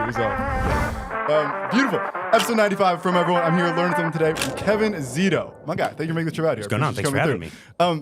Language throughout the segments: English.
yourself. Beautiful. Episode 95 from everyone. I'm here learning something today from Kevin Zito. My guy, thank you for making the trip out here. What's going on? Thanks for having me.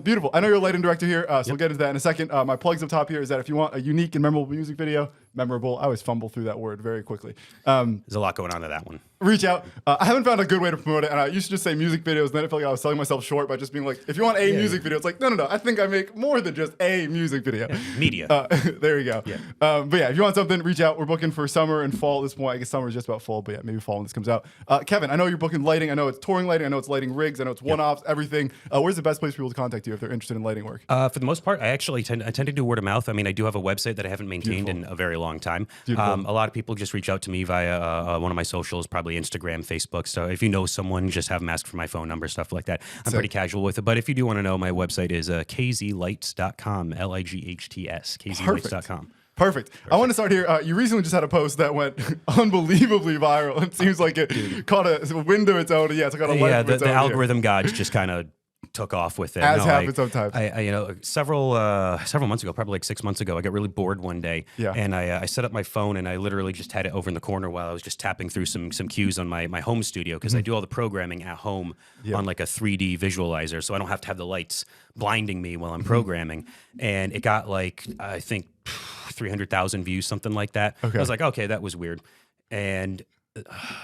Beautiful. I know you're a lighting director here, so we'll get into that in a second. My plugs up top here is that if you want a unique and memorable music video, memorable, I always fumble through that word very quickly. There's a lot going on to that one. Reach out. I haven't found a good way to promote it, and I used to just say music videos, and then I felt like I was selling myself short by just being like, if you want a music video, it's like, no, I think I make more than just a music video. Media. There you go. Yeah. But yeah, if you want something, reach out. We're booking for summer and fall at this point. I guess summer is just about fall, but yeah, maybe fall when this comes out. Kevin, I know you're booking lighting. I know it's touring lighting. I know it's lighting rigs. I know it's one-offs, everything. Where's the best place for people to contact you if they're interested in lighting work? For the most part, I tend to do word of mouth. I mean, I do have a website that I haven't maintained in a very long time. A lot of people just reach out to me via one of my socials, probably Instagram, Facebook. So if you know someone, just have them ask for my phone number, stuff like that. I'm pretty casual with it. But if you do want to know, my website is kzlights.com, Lights, kzlights.com. Perfect. I want to start here. You recently just had a post that went unbelievably viral. It seems like it caught a window of its own. Yeah, it's got a life of its own. The algorithm gods just kind of took off with it. Happens sometimes. Several months ago, probably like 6 months ago, I got really bored one day, and I set up my phone and I literally just had it over in the corner while I was just tapping through some cues on my home studio because I do all the programming at home on like a 3D visualizer, so I don't have to have the lights blinding me while I'm programming. And it got like, I think 300,000 views, something like that. I was like, okay, that was weird. And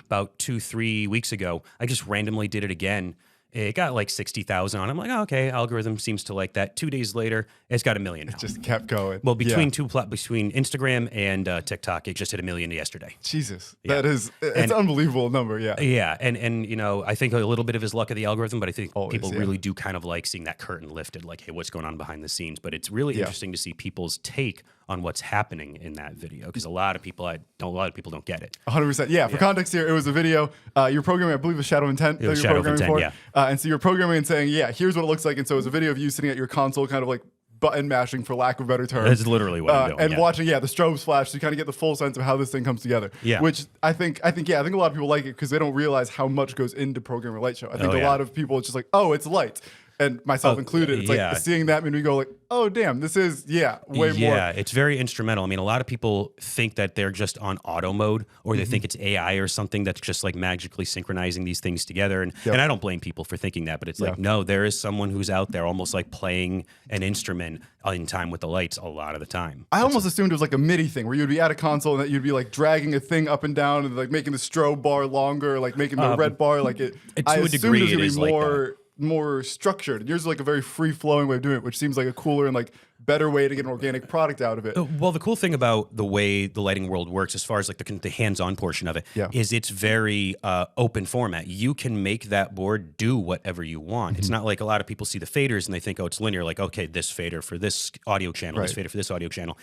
about 2-3 weeks ago, I just randomly did it again. It got like 60,000 on it. I'm like, oh, okay, algorithm seems to like that. 2 days later, it's got 1 million now. It just kept going. Well, between Instagram and TikTok, it just hit 1 million yesterday. Jesus, it's an unbelievable number. Yeah, and you know, I think a little bit of his luck of the algorithm, but I think people really do kind of like seeing that curtain lifted, like, hey, what's going on behind the scenes? But it's really interesting to see people's take on what's happening in that video because a lot of people don't get it. 100%. Yeah. For context here, it was a video. You're programming, I believe, with Shadow Intent. It was Shadow Intent. Yeah. And so you're programming and saying, here's what it looks like. And so it was a video of you sitting at your console, kind of like button mashing, for lack of a better term. That's literally what I'm doing. And watching, the strobes flash, so you kind of get the full sense of how this thing comes together. Yeah. Which I think a lot of people like it because they don't realize how much goes into programming a light show. I think a lot of people, it's just like, oh, it's lights. And myself included, it's like seeing that made me go like, oh, damn, this is, way more. Yeah, it's very instrumental. I mean, a lot of people think that they're just on auto mode or they think it's AI or something that's just like magically synchronizing these things together. And I don't blame people for thinking that, but it's like, no, there is someone who's out there almost like playing an instrument in time with the lights a lot of the time. I almost assumed it was like a MIDI thing where you'd be at a console and that you'd be like dragging a thing up and down and like making the strobe bar longer, like making the red bar, like it. To a degree, it is like that. More structured. Yours is like a very free-flowing way of doing it, which seems like a cooler and like better way to get an organic product out of it. Well, the cool thing about the way the lighting world works, as far as like the hands-on portion of it, is it's very open format. You can make that board do whatever you want. It's not like a lot of people see the faders and they think, oh, it's linear. Like, okay, this fader for this audio channel, this fader for this audio channel.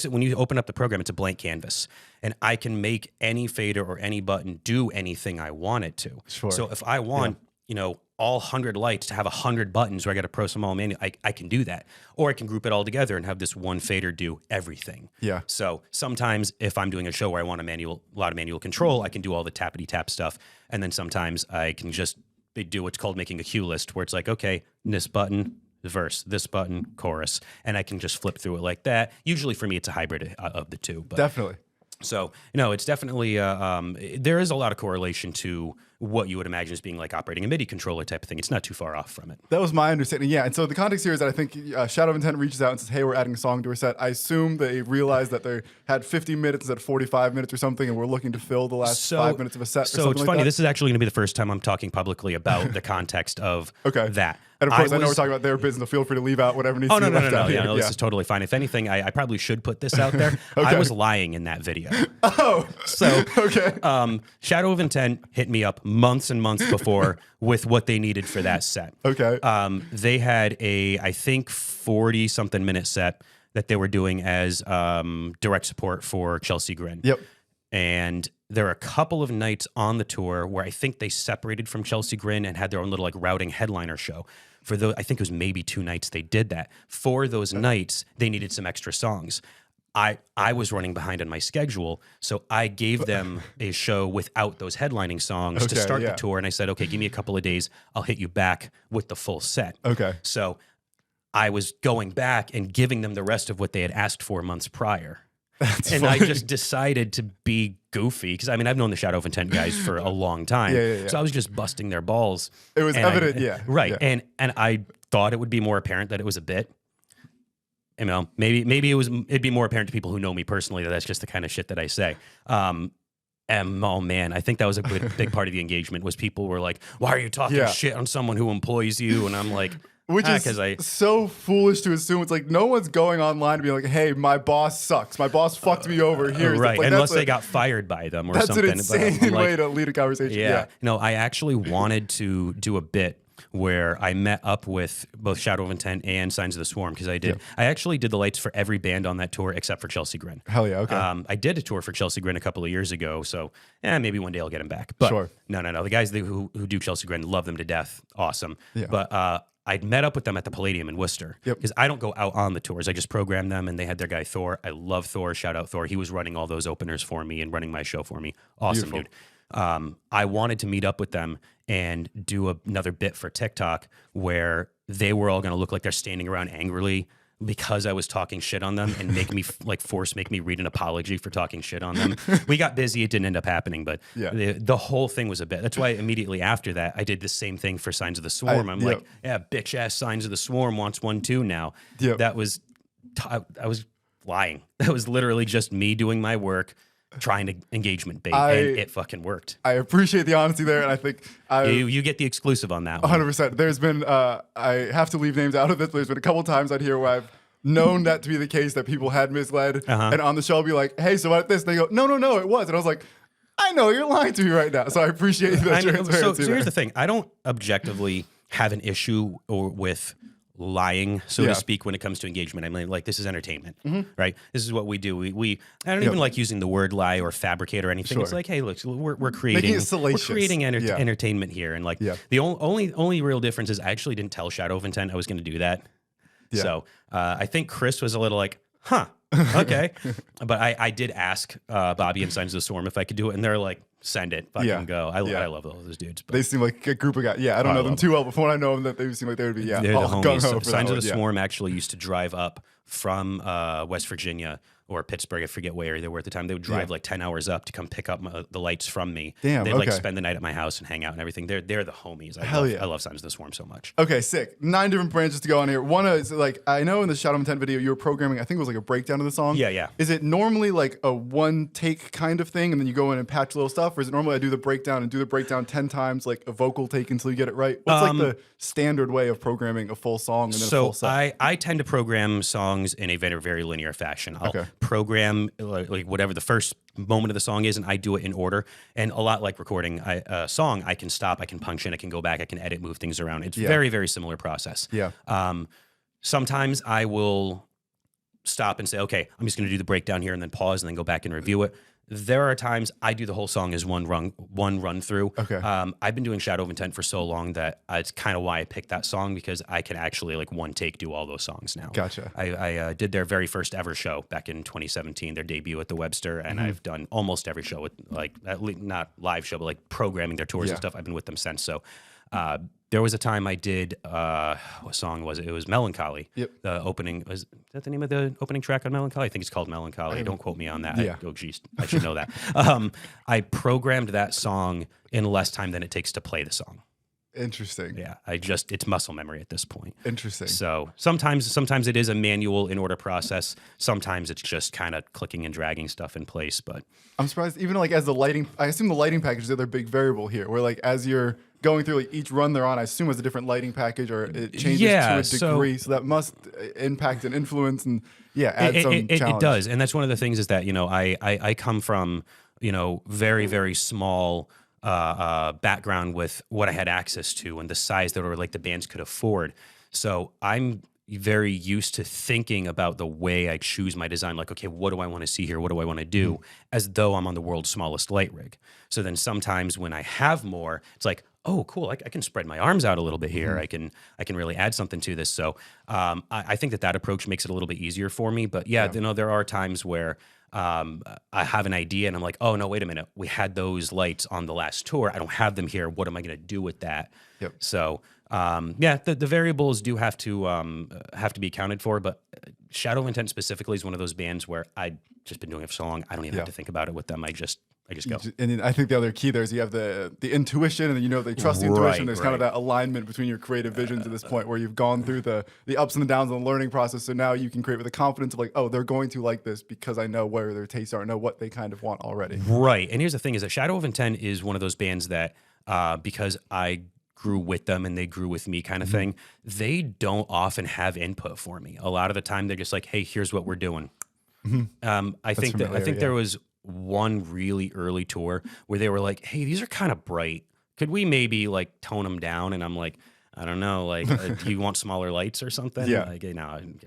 When you open up the program, it's a blank canvas, and I can make any fader or any button do anything I want it to. Sure. So if I want, all 100 lights to have 100 buttons where I got to program them all manually, I can do that. Or I can group it all together and have this one fader do everything. Yeah. So sometimes if I'm doing a show where I want a lot of manual control, I can do all the tappity tap stuff. And then sometimes I can just do what's called making a cue list where it's like, okay, this button, the verse, this button, chorus. And I can just flip through it like that. Usually for me, it's a hybrid of the two. But definitely. So, it's definitely, there is a lot of correlation to what you would imagine as being like operating a MIDI controller type of thing. It's not too far off from it. That was my understanding, yeah. And so the context here is that I think Shadow of Intent reaches out and says, hey, we're adding a song to our set. I assume they realized that they had 50 minutes instead of 45 minutes or something, and we're looking to fill the last 5 minutes of a set or something like that. So it's funny, this is actually going to be the first time I'm talking publicly about the context of that. And of course, I know we're talking about their business, so feel free to leave out whatever needs to be left out. No, this is totally fine. If anything, I probably should put this out there. I was lying in that video. So Shadow of Intent hit me up months and months before with what they needed for that set. They had I think 40-something minute set that they were doing as direct support for Chelsea Grin. Yep. And there are a couple of nights on the tour where I think they separated from Chelsea Grin and had their own little like routing headliner show. For those, I think it was maybe 2 nights they did that. For those nights, they needed some extra songs. I was running behind on my schedule, so I gave them a show without those headlining songs to start the tour, and I said, okay, give me a couple of days, I'll hit you back with the full set. So I was going back and giving them the rest of what they had asked for months prior. And I just decided to be goofy because I mean I've known the Shadow of Intent guys for a long time, so I was just busting their balls. It was evident, right. Yeah. And I thought it would be more apparent that it was a bit. You know, maybe it'd be more apparent to people who know me personally that that's just the kind of shit that I say. And oh man, I think that was a big part of the engagement was people were like, "Why are you talking shit on someone who employs you?" And I'm like. Which is so foolish to assume. It's like no one's going online to be like, "Hey, my boss sucks. My boss fucked me over." Here, right? Like, unless they got fired by them or something. That's an insane way to lead a conversation. Yeah. No, I actually wanted to do a bit where I met up with both Shadow of Intent and Signs of the Swarm because I actually did the lights for every band on that tour except for Chelsea Grin. Hell yeah, okay. I did a tour for Chelsea Grin a couple of years ago, so maybe one day I'll get them back. But sure. No. The guys who do Chelsea Grin love them to death. Awesome. Yeah. But I'd met up with them at the Palladium in Worcester because I don't go out on the tours. I just program them, and they had their guy Thor. I love Thor. Shout out Thor. He was running all those openers for me and running my show for me. Awesome, Beautiful. Dude. I wanted to meet up with them and do another bit for TikTok where they were all going to look like they're standing around angrily because I was talking shit on them and make me make me read an apology for talking shit on them. We got busy. It didn't end up happening, but the whole thing was a bit. That's why immediately after that, I did the same thing for Signs of the Swarm. I'm like, bitch ass Signs of the Swarm wants 1 too now. That was, I was lying. That was literally just me doing my work, trying to engagement bait, and it fucking worked. I appreciate the honesty there, and I think you get the exclusive on that one. 100%. There's been, I have to leave names out of this, but there's been a couple times out here where I've known that to be the case, that people had misled, and on the show I'll be like, "Hey, so what this?" And they go, no, it was. And I was like, I know, you're lying to me right now. So I appreciate the transparency. So here's the thing. I don't objectively have an issue with lying, so to speak, when it comes to engagement. I mean, like, this is entertainment, right? This is what we do. I don't even like using the word lie or fabricate or anything. It's like, hey, look, we're creating entertainment here, and like the only real difference is I actually didn't tell Shadow of Intent I was going to do that. So I think Chris was a little like, huh, okay, but I did ask Bobby and Signs of the Storm if I could do it, and they're like, send it, fucking go. I love all those dudes. But they seem like a group of guys. Yeah, I don't know them too well, but from what I know them, that they seem like they would be they're the homies. Signs of the Swarm actually used to drive up from West Virginia or Pittsburgh, I forget where they were at the time. They would drive like 10 hours up to come pick up the lights from me. Damn, they'd like spend the night at my house and hang out and everything. They're the homies. I love Signs of the Swarm so much. Okay, sick. 9 different branches to go on here. One is like, I know in the Shadow of Intent video you were programming, I think it was like a breakdown of the song. Yeah. Is it normally like a one take kind of thing and then you go in and patch little stuff? Or is it normally I do the breakdown and do the breakdown 10 times, like a vocal take until you get it right? What's like the standard way of programming a full song and then a full set? I tend to program songs in a very, very linear fashion. I'll program like whatever the first moment of the song is, and I do it in order. And a lot like recording a song, I can stop, I can punch in, I can go back, I can edit, move things around. It's very, very similar process. Sometimes I will stop and say, okay, I'm just going to do the breakdown here and then pause and then go back and review it. There are times I do the whole song as one run through. I've been doing Shadow of Intent for so long that it's kind of why I picked that song, because I can actually like one take do all those songs now. Gotcha. I did their very first ever show back in 2017, their debut at the Webster, and I've done almost every show with like, at least not live show, but like programming their tours and stuff. I've been with them since. So there was a time I did, what song was it? It was Melancholy. The opening, was that the name of the opening track on Melancholy? I think it's called Melancholy. Don't quote me on that. Oh, geez, I should know that. I programmed that song in less time than it takes to play the song. Interesting. Yeah, it's muscle memory at this point. Interesting. So sometimes it is a manual in order process. Sometimes it's just kind of clicking and dragging stuff in place. But I'm surprised, even like as the lighting, I assume the lighting package is the other big variable here, where like as you're going through like each run they're on, I assume it's a different lighting package or it changes to a degree. So that must impact and influence and add some challenge. It does. And that's one of the things is that, you know, I come from, you know, very, very small background with what I had access to and the size that like the bands could afford. So I'm very used to thinking about the way I choose my design. Like, okay, what do I want to see here? What do I want to do? As though I'm on the world's smallest light rig. So then sometimes when I have more, it's like, oh, cool, I can spread my arms out a little bit here. I can really add something to this. So I think that approach makes it a little bit easier for me. But you know, there are times where I have an idea and I'm like, oh no, wait a minute. We had those lights on the last tour. I don't have them here. What am I going to do with that? So the variables do have to be accounted for. But Shadow of Intent specifically is one of those bands where I've just been doing it for so long. I don't even have to think about it with them. I just I just go. And I think the other key there is you have the intuition, and they trust the intuition. There's kind of that alignment between your creative visions at this point where you've gone through the ups and the downs of the learning process. So now you can create with the confidence of like, oh, they're going to like this because I know where their tastes are, I know what they kind of want already. Right. And here's the thing is that Shadow of Intent is one of those bands that because I grew with them and they grew with me kind of thing, they don't often have input for me. A lot of the time they're just like, hey, here's what we're doing. I think there was one really early tour where they were like, hey, these are kind of bright. Could we maybe like tone them down? And I'm like, I don't know, like, do you want smaller lights or something? Yeah. Like,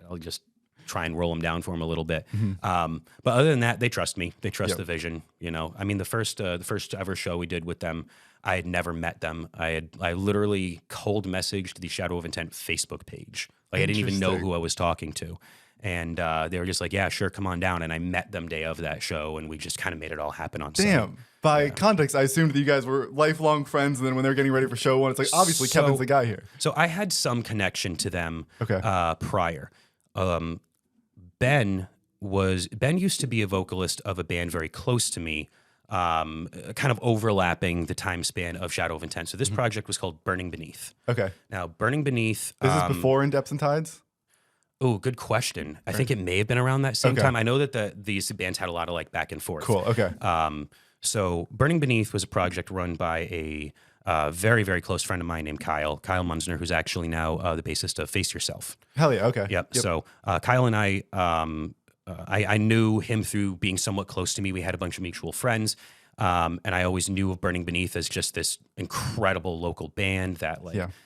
I'll just try and roll them down for them a little bit. But other than that, they trust me. They trust the vision, I mean, the first ever show we did with them, I had never met them. I literally cold messaged the Shadow of Intent Facebook page. Like, I didn't even know who I was talking to. And they were just like, yeah, sure, come on down. And I met them day of that show, and we just kind of made it all happen on site. Damn. By context, I assumed that you guys were lifelong friends, and then when they're getting ready for show one, it's like, obviously, Kevin's the guy here. So I had some connection to them prior. Ben used to be a vocalist of a band very close to me, kind of overlapping the time span of Shadow of Intent. So this project was called Burning Beneath. Okay. Now, Burning Beneath... This is before In Depths and Tides? Oh, good question. I think it may have been around that same time. I know that these bands had a lot of like back and forth. Cool. Okay. So Burning Beneath was a project run by a very, very close friend of mine named Kyle Munsner, who's actually now the bassist of Face Yourself. Hell yeah. Okay. Yep. So Kyle and I knew him through being somewhat close to me. We had a bunch of mutual friends. And I always knew of Burning Beneath as just this incredible local band that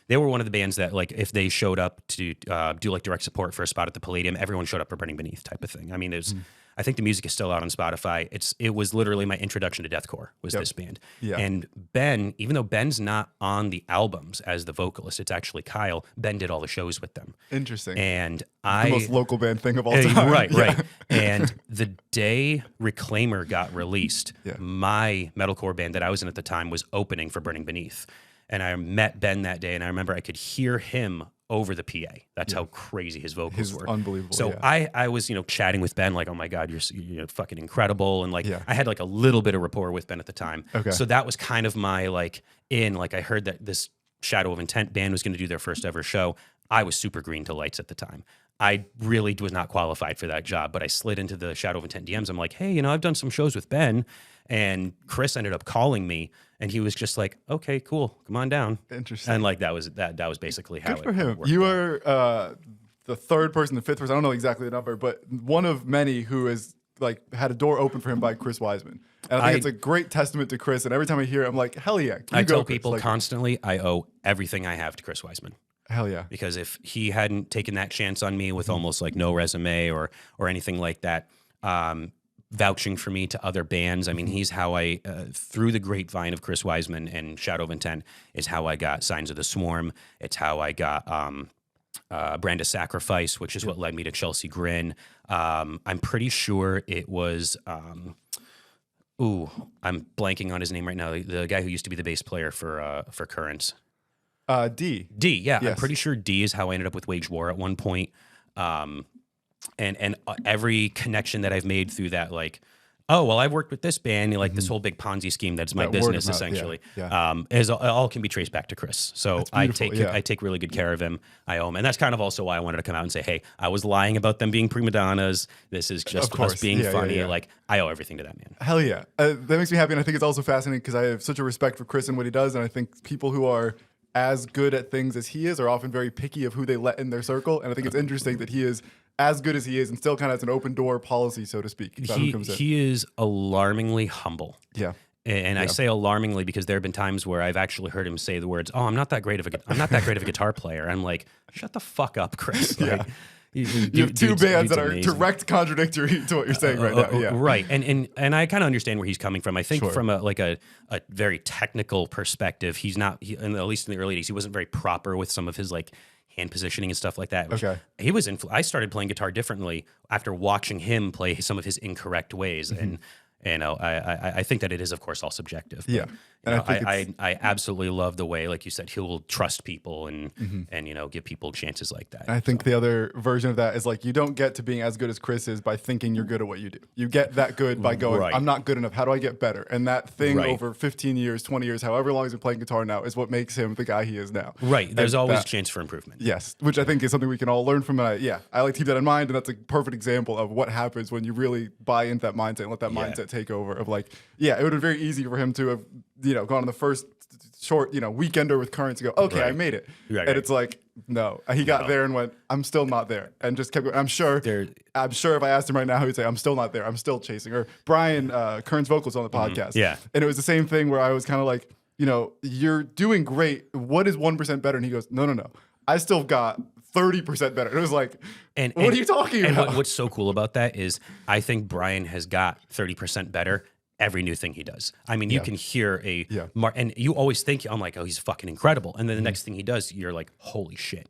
they were one of the bands that like if they showed up to do like direct support for a spot at the Palladium, everyone showed up for Burning Beneath type of thing. I mean, I think the music is still out on Spotify. It was literally my introduction to deathcore was this band. Yeah. And Ben, even though Ben's not on the albums as the vocalist, it's actually Kyle. Ben did all the shows with them. Interesting. And the most local band thing of all time. Right. And the day Reclaimer got released, my metalcore band that I was in at the time was opening for Burning Beneath. And I met Ben that day, and I remember I could hear him over the PA. That's how crazy his vocals were. Unbelievable. So I was, chatting with Ben, like, oh my God, you're fucking incredible. And like, I had like a little bit of rapport with Ben at the time. Okay. So that was kind of my like I heard that this Shadow of Intent band was going to do their first ever show. I was super green to lights at the time. I really was not qualified for that job, but I slid into the Shadow of Intent DMs. I'm like, hey, I've done some shows with Ben, and Chris ended up calling me, and he was just like, okay, cool, come on down. Interesting. And like that was basically how Good for him. You are the third person, the fifth person. I don't know exactly the number, but one of many who has like had a door open for him by Chris Wiseman. And I think it's a great testament to Chris. And every time I hear it, I'm like, hell yeah. I tell people constantly, I owe everything I have to Chris Wiseman. Hell yeah. Because if he hadn't taken that chance on me with almost like no resume or anything like that, vouching for me to other bands, I mean, he's how I, through the grapevine of Chris Wiseman and Shadow of Intent, is how I got Signs of the Swarm. It's how I got Brand of Sacrifice, which is what led me to Chelsea Grin. I'm pretty sure it was... I'm blanking on his name right now. The guy who used to be the bass player for Currents. D. Yeah. Yes. I'm pretty sure D is how I ended up with Wage War at one point. And every connection that I've made through that, like, oh, well, I've worked with this band, like this whole big Ponzi scheme that's my business, essentially, is all can be traced back to Chris. So I take really good care of him. I owe him. And that's kind of also why I wanted to come out and say, hey, I was lying about them being prima donnas. This is just us being funny. Like, I owe everything to that man. Hell yeah. That makes me happy. And I think it's also fascinating because I have such a respect for Chris and what he does. And I think people who are as good at things as he is are often very picky of who they let in their circle. And I think it's interesting that he is as good as he is and still kind of has an open door policy, so to speak. He is alarmingly humble. Yeah. And I say alarmingly because there have been times where I've actually heard him say the words, "Oh, I'm not that great of a guitar player." I'm like, "Shut the fuck up, Chris." Like, you have two bands that are direct contradictory to what you're saying right now. Yeah. Right. And I kind of understand where he's coming from. I think from a very technical perspective, he's not, at least in the early days, he wasn't very proper with some of his like hand positioning and stuff like that. He was I started playing guitar differently after watching him play some of his incorrect ways. And I think that it is, of course, all subjective. But, I absolutely love the way, like you said, he will trust people and give people chances like that. And I think the other version of that is like, you don't get to being as good as Chris is by thinking you're good at what you do. You get that good by going, I'm not good enough. How do I get better? And that thing over 15 years, 20 years, however long he's been playing guitar now, is what makes him the guy he is now. Right. There's always a chance for improvement. Yes. Which I think is something we can all learn from. I like to keep that in mind. And that's a perfect example of what happens when you really buy into that mindset and let that mindset take over of like, it would have been very easy for him to have, gone on the first short, weekender with Currents and go, okay, I made it. It's like, no, he got there and went, I'm still not there. And just kept going. I'm sure if I asked him right now, he would say, I'm still not there. I'm still chasing. Or Brian, Currents vocals on the podcast. And it was the same thing where I was kind of like, you're doing great. What is 1% better? And he goes, no. I still got 30% better. It was like, what are you talking about? And what's so cool about that is I think Brian has got 30% better every new thing he does. I mean, you can hear and you always think, I'm like, oh, he's fucking incredible. And then the next thing he does, you're like, holy shit.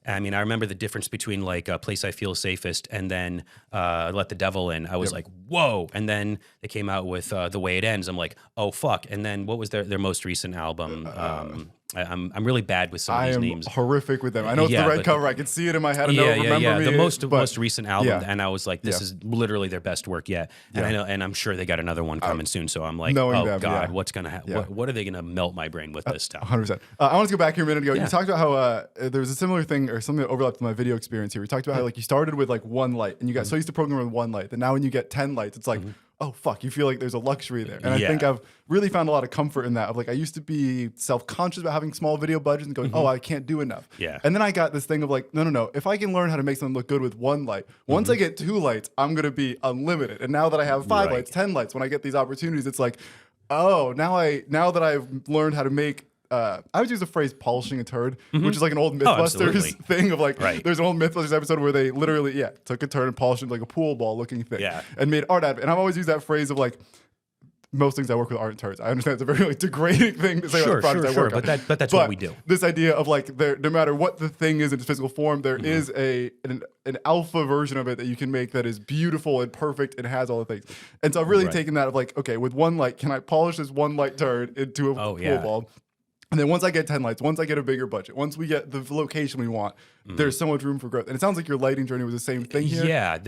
I mean, I remember the difference between like Place I Feel Safest and then Let the Devil In. I was like, whoa. And then they came out with The Way It Ends. I'm like, oh, fuck. And then what was their most recent album? I'm really bad with some of these names. I am horrific with them. I know it's the right cover. I can see it in my head. I know remember me. The most recent album, and I was like, this is literally their best work yet. And I know, and I'm sure they got another one coming soon. So I'm like, God, what's gonna happen? What are they gonna melt my brain with this time? 100%. I want to go back here a minute ago. You talked about how there was a similar thing or something that overlapped with my video experience here. We talked about how like you started with like one light and you got so used to programming with one light that now when you get 10 lights, it's like, oh, fuck, you feel like there's a luxury there. And I think I've really found a lot of comfort in that. Of like, I used to be self-conscious about having small video budgets and going, oh, I can't do enough. And then I got this thing of like, no. If I can learn how to make something look good with one light, once I get 2 lights, I'm going to be unlimited. And now that I have 5 lights, 10 lights, when I get these opportunities, it's like, oh, now that I've learned how to make I would use the phrase polishing a turd, which is like an old Mythbusters thing of like, there's an old Mythbusters episode where they literally, took a turd and polished it like a pool ball looking thing and made art out of it. And I've always used that phrase of like, most things I work with aren't turds. I understand it's a very like degrading thing to say about the projects I work on. But that's what we do. This idea of like, no matter what the thing is in its physical form, there is an alpha version of it that you can make that is beautiful and perfect and has all the things. And so I've really taken that of like, okay, with one light, can I polish this one light turd into a pool ball? And then once I get 10 lights, once I get a bigger budget, once we get the location we want, there's so much room for growth. And it sounds like your lighting journey was the same thing here.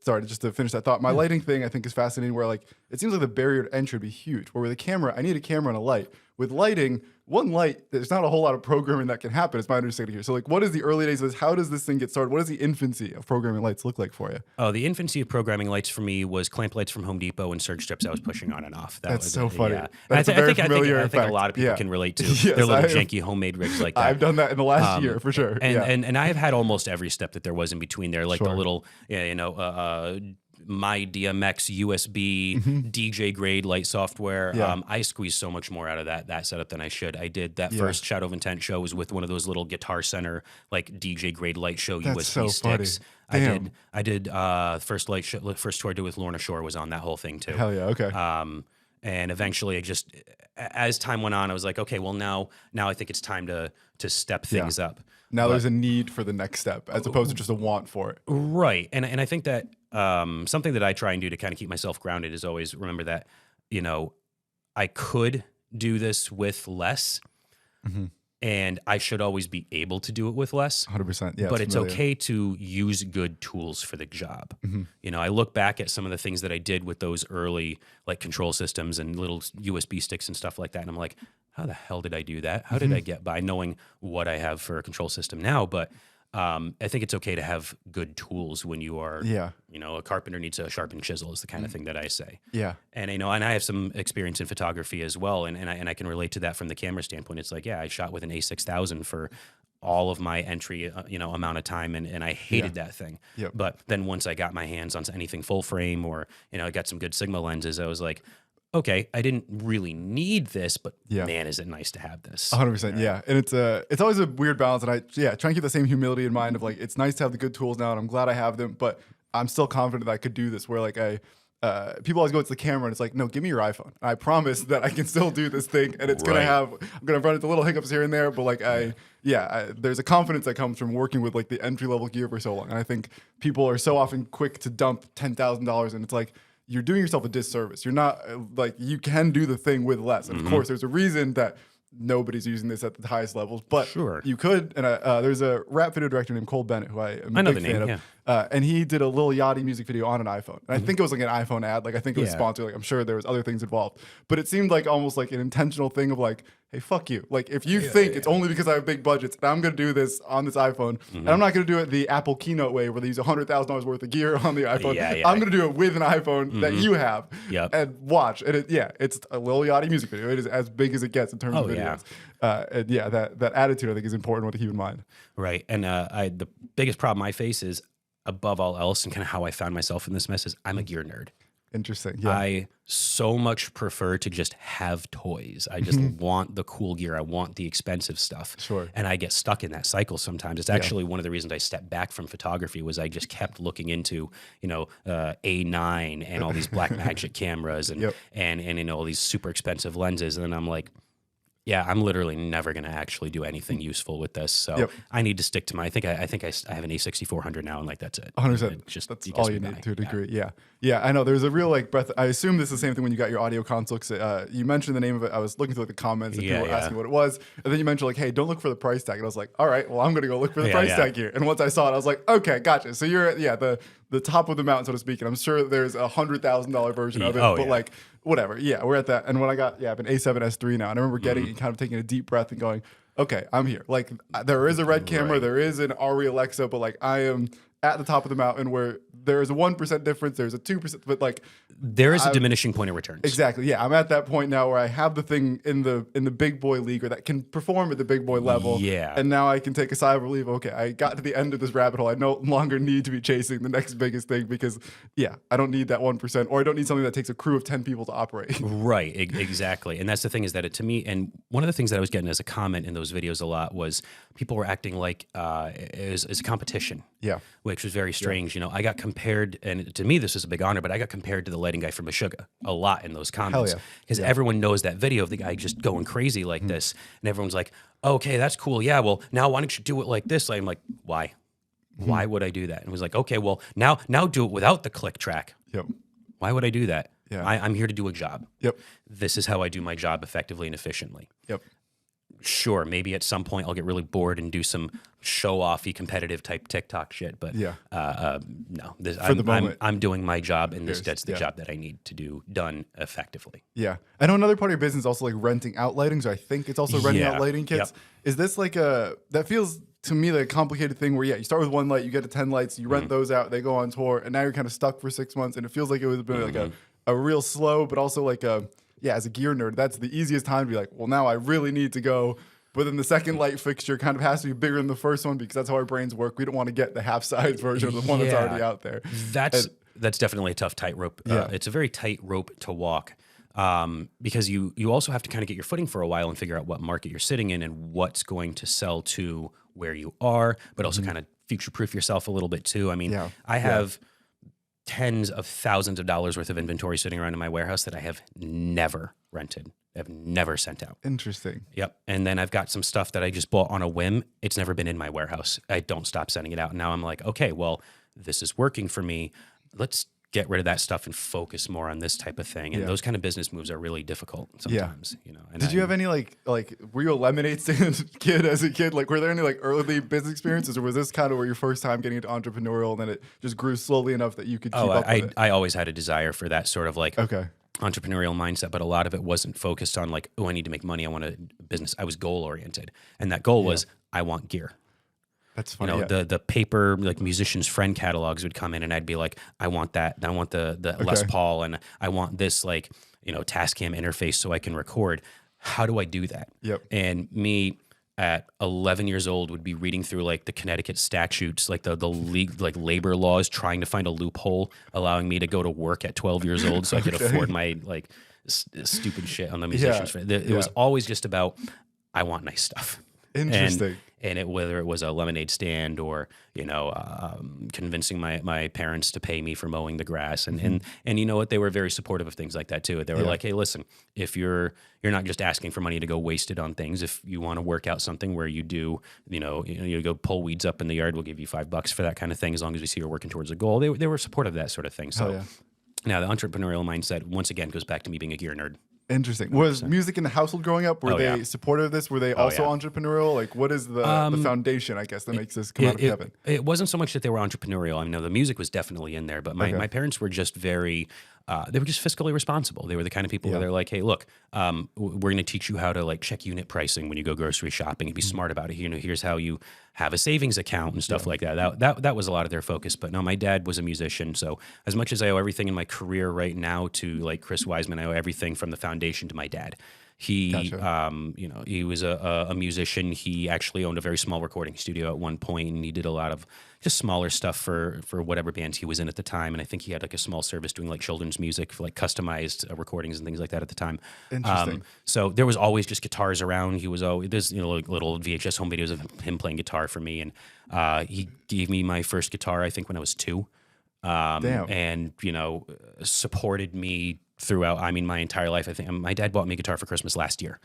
Sorry, just to finish that thought. My lighting thing I think is fascinating where like, it seems like the barrier to entry would be huge. Where with a camera, I need a camera and a light. With lighting, one light, there's not a whole lot of programming that can happen, is my understanding here. So like, what is the early days of this? How does this thing get started? What does the infancy of programming lights look like for you? Oh, the infancy of programming lights for me was clamp lights from Home Depot and surge strips I was pushing on and off. That's so funny. Yeah. That's I think a lot of people can relate to their little janky homemade rigs like that. I've done that in the last year for sure. And I've had almost every step that there was in between there, like the little, my DMX USB DJ grade light software. I squeezed so much more out of that setup than I should. I did that first Shadow of Intent show was with one of those little Guitar Center like DJ grade light show USB sticks. Damn. I did first tour I did with Lorna Shore was on that whole thing too. Hell yeah, okay. And eventually as time went on, I was like, okay, well now I think it's time to step things up. Now there's a need for the next step as opposed to just a want for it. Right. And I think that something that I try and do to kind of keep myself grounded is always remember that, I could do this with less and I should always be able to do it with less. 100%. Yeah. But it's okay to use good tools for the job. I look back at some of the things that I did with those early like control systems and little USB sticks and stuff like that. And I'm like, how the hell did I do that? How did I get by knowing what I have for a control system now? But I think it's okay to have good tools when you are, a carpenter needs a sharpened chisel is the kind of thing that I say. Yeah. And, and I have some experience in photography as well. And I can relate to that from the camera standpoint. It's like, I shot with an A6000 for all of my entry, amount of time. And I hated that thing. Yep. But then once I got my hands on anything full frame or, I got some good Sigma lenses, I was like, okay, I didn't really need this, but man, is it nice to have this. 100%, yeah. And it's always a weird balance. And I try and keep the same humility in mind of like, it's nice to have the good tools now and I'm glad I have them, but I'm still confident that I could do this where like people always go to the camera and it's like, no, give me your iPhone. I promise that I can still do this thing and it's I'm going to run into little hiccups here and there, but like there's a confidence that comes from working with like the entry level gear for so long. And I think people are so often quick to dump $10,000 and it's like, you're doing yourself a disservice. You're not like, you can do the thing with less. And of course, there's a reason that nobody's using this at the highest levels, but you could. And there's a rap video director named Cole Bennett, who I am a big fan of. And he did a Lil Yachty music video on an iPhone. And I think it was like an iPhone ad. Like, I think it was sponsored. Like, I'm sure there was other things involved, but it seemed like almost like an intentional thing of like, hey, fuck you. Like, if you think it's only because I have big budgets and I'm going to do this on this iPhone, and I'm not going to do it the Apple keynote way where they use $100,000 worth of gear on the iPhone. I'm going to do it with an iPhone that you have and watch. And it's a Lil Yachty music video. It is as big as it gets in terms of videos. And that attitude I think is important to keep in mind. Right. And the biggest problem I face is, above all else, and kind of how I found myself in this mess, is I'm a gear nerd. Interesting. Yeah. I so much prefer to just have toys. I just want the cool gear. I want the expensive stuff. Sure. And I get stuck in that cycle sometimes. It's actually one of the reasons I stepped back from photography was I just kept looking into, A9 and all these black magic cameras and all these super expensive lenses. And then I'm like, yeah, I'm literally never going to actually do anything useful with this. So I need to stick to my, I think I have an A6400 now, and like, that's it. 100%. That's all you need to a degree. Yeah. I know there's a real like breath. I assume this is the same thing when you got your audio console. You mentioned the name of it. I was looking through the comments and people were asking what it was. And then you mentioned like, hey, don't look for the price tag. And I was like, all right, well, I'm going to go look for the price tag here. And once I saw it, I was like, okay, gotcha. So you're at the top of the mountain, so to speak. And I'm sure there's a $100,000 version of it, but like, whatever. Yeah, we're at that. And when I got, I have an A7S III now, and I remember getting it and kind of taking a deep breath and going, okay, I'm here. Like, there is a red camera, there is an Ari Alexa, but like, I am at the top of the mountain where there is a 1% difference, there's a 2%, but like, there is a diminishing point of returns. Exactly. Yeah, I'm at that point now where I have the thing in the big boy league, or that can perform at the big boy level. Yeah. And now I can take a sigh of relief. Okay, I got to the end of this rabbit hole. I no longer need to be chasing the next biggest thing because, I don't need that 1%, or I don't need something that takes a crew of 10 people to operate. Right. Exactly. And that's the thing, is that to me, and one of the things that I was getting as a comment in those videos a lot was people were acting like it was a competition. Yeah. Which was very strange. I got compared, and to me this was a big honor, but I got compared to the lighting guy from Meshuggah a lot in those comments. Because everyone knows that video of the guy just going crazy like this. And everyone's like, okay, that's cool. Yeah, well, now why don't you do it like this? I'm like, why? Why would I do that? And it was like, okay, well, now do it without the click track. Yep. Why would I do that? Yeah. I'm here to do a job. Yep. This is how I do my job effectively and efficiently. Yep. Sure, maybe at some point I'll get really bored and do some show-offy competitive type TikTok shit, but no, I'm doing my job, and that's the job that I need to do done effectively. Yeah, I know another part of your business is also like renting out lighting. So I think it's also renting out lighting kits. Is this like that feels to me like a complicated thing where you start with one light, you get to 10 lights, you rent those out, they go on tour, and now you're kind of stuck for 6 months, and it feels like it was like a real slow, but also like as a gear nerd, that's the easiest time to be like, well, now I really need to go. But then the second light fixture kind of has to be bigger than the first one because that's how our brains work. We don't want to get the half-size version of the one that's already out there. That's definitely a tough tightrope. It's a very tight rope to walk because you also have to kind of get your footing for a while and figure out what market you're sitting in and what's going to sell to where you are, but also kind of future-proof yourself a little bit too. I mean, I have tens of thousands of dollars worth of inventory sitting around in my warehouse that I have never rented. I've never sent out. Interesting. Yep. And then I've got some stuff that I just bought on a whim. It's never been in my warehouse. I don't stop sending it out. And now I'm like, okay, well, this is working for me. Let's get rid of that stuff and focus more on this type of thing. And those kind of business moves are really difficult sometimes, And did you have any like were you a lemonade stand kid as a kid? Like, were there any like early business experiences, or was this kind of where your first time getting into entrepreneurial and then it just grew slowly enough that you could keep up with it? I always had a desire for that sort of like entrepreneurial mindset, but a lot of it wasn't focused on like, oh, I need to make money. I want a business. I was goal oriented. And that goal was, I want gear. That's funny. The paper, like musicians' friend catalogs would come in, and I'd be like, I want that. I want the Les Paul, and I want this like, Tascam interface so I can record. How do I do that? Yep. And me at 11 years old would be reading through like the Connecticut statutes, like the league, like labor laws, trying to find a loophole allowing me to go to work at 12 years old so I could afford my like stupid shit on the musicians' friend. It was always just about, I want nice stuff. Interesting. And whether it was a lemonade stand or convincing my parents to pay me for mowing the grass, and you know what, they were very supportive of things like that too. They were like, hey, listen, if you're not just asking for money to go waste it on things. If you want to work out something where you do, you go pull weeds up in the yard, we'll give you $5 for that kind of thing as long as we see you're working towards a goal. They were supportive of that sort of thing. So. Now, the entrepreneurial mindset, once again, goes back to me being a gear nerd. Interesting. Was music in the household growing up? Were they supportive of this? Were they also entrepreneurial? Like, what is the foundation, I guess, that makes this come out of heaven? It wasn't so much that they were entrepreneurial. I mean, the music was definitely in there, but my parents were just very, they were just fiscally responsible. They were the kind of people where they're like, hey, look, we're going to teach you how to like check unit pricing when you go grocery shopping and be smart about it. You know, here's how you have a savings account and stuff like that. That was a lot of their focus. But no, my dad was a musician. So as much as I owe everything in my career right now to like Chris Wiseman, I owe everything from the foundation to my dad. He, you know, he was a musician. He actually owned a very small recording studio at one point, and he did a lot of just smaller stuff for whatever bands he was in at the time. And I think he had like a small service doing like children's music for like customized recordings and things like that at the time. Interesting. So there was always just guitars around. He was always, there's, you know, like little VHS home videos of him playing guitar for me. And he gave me my first guitar, I think, when I was 2. And, you know, supported me throughout, I mean, my entire life. I think my dad bought me a guitar for Christmas last year.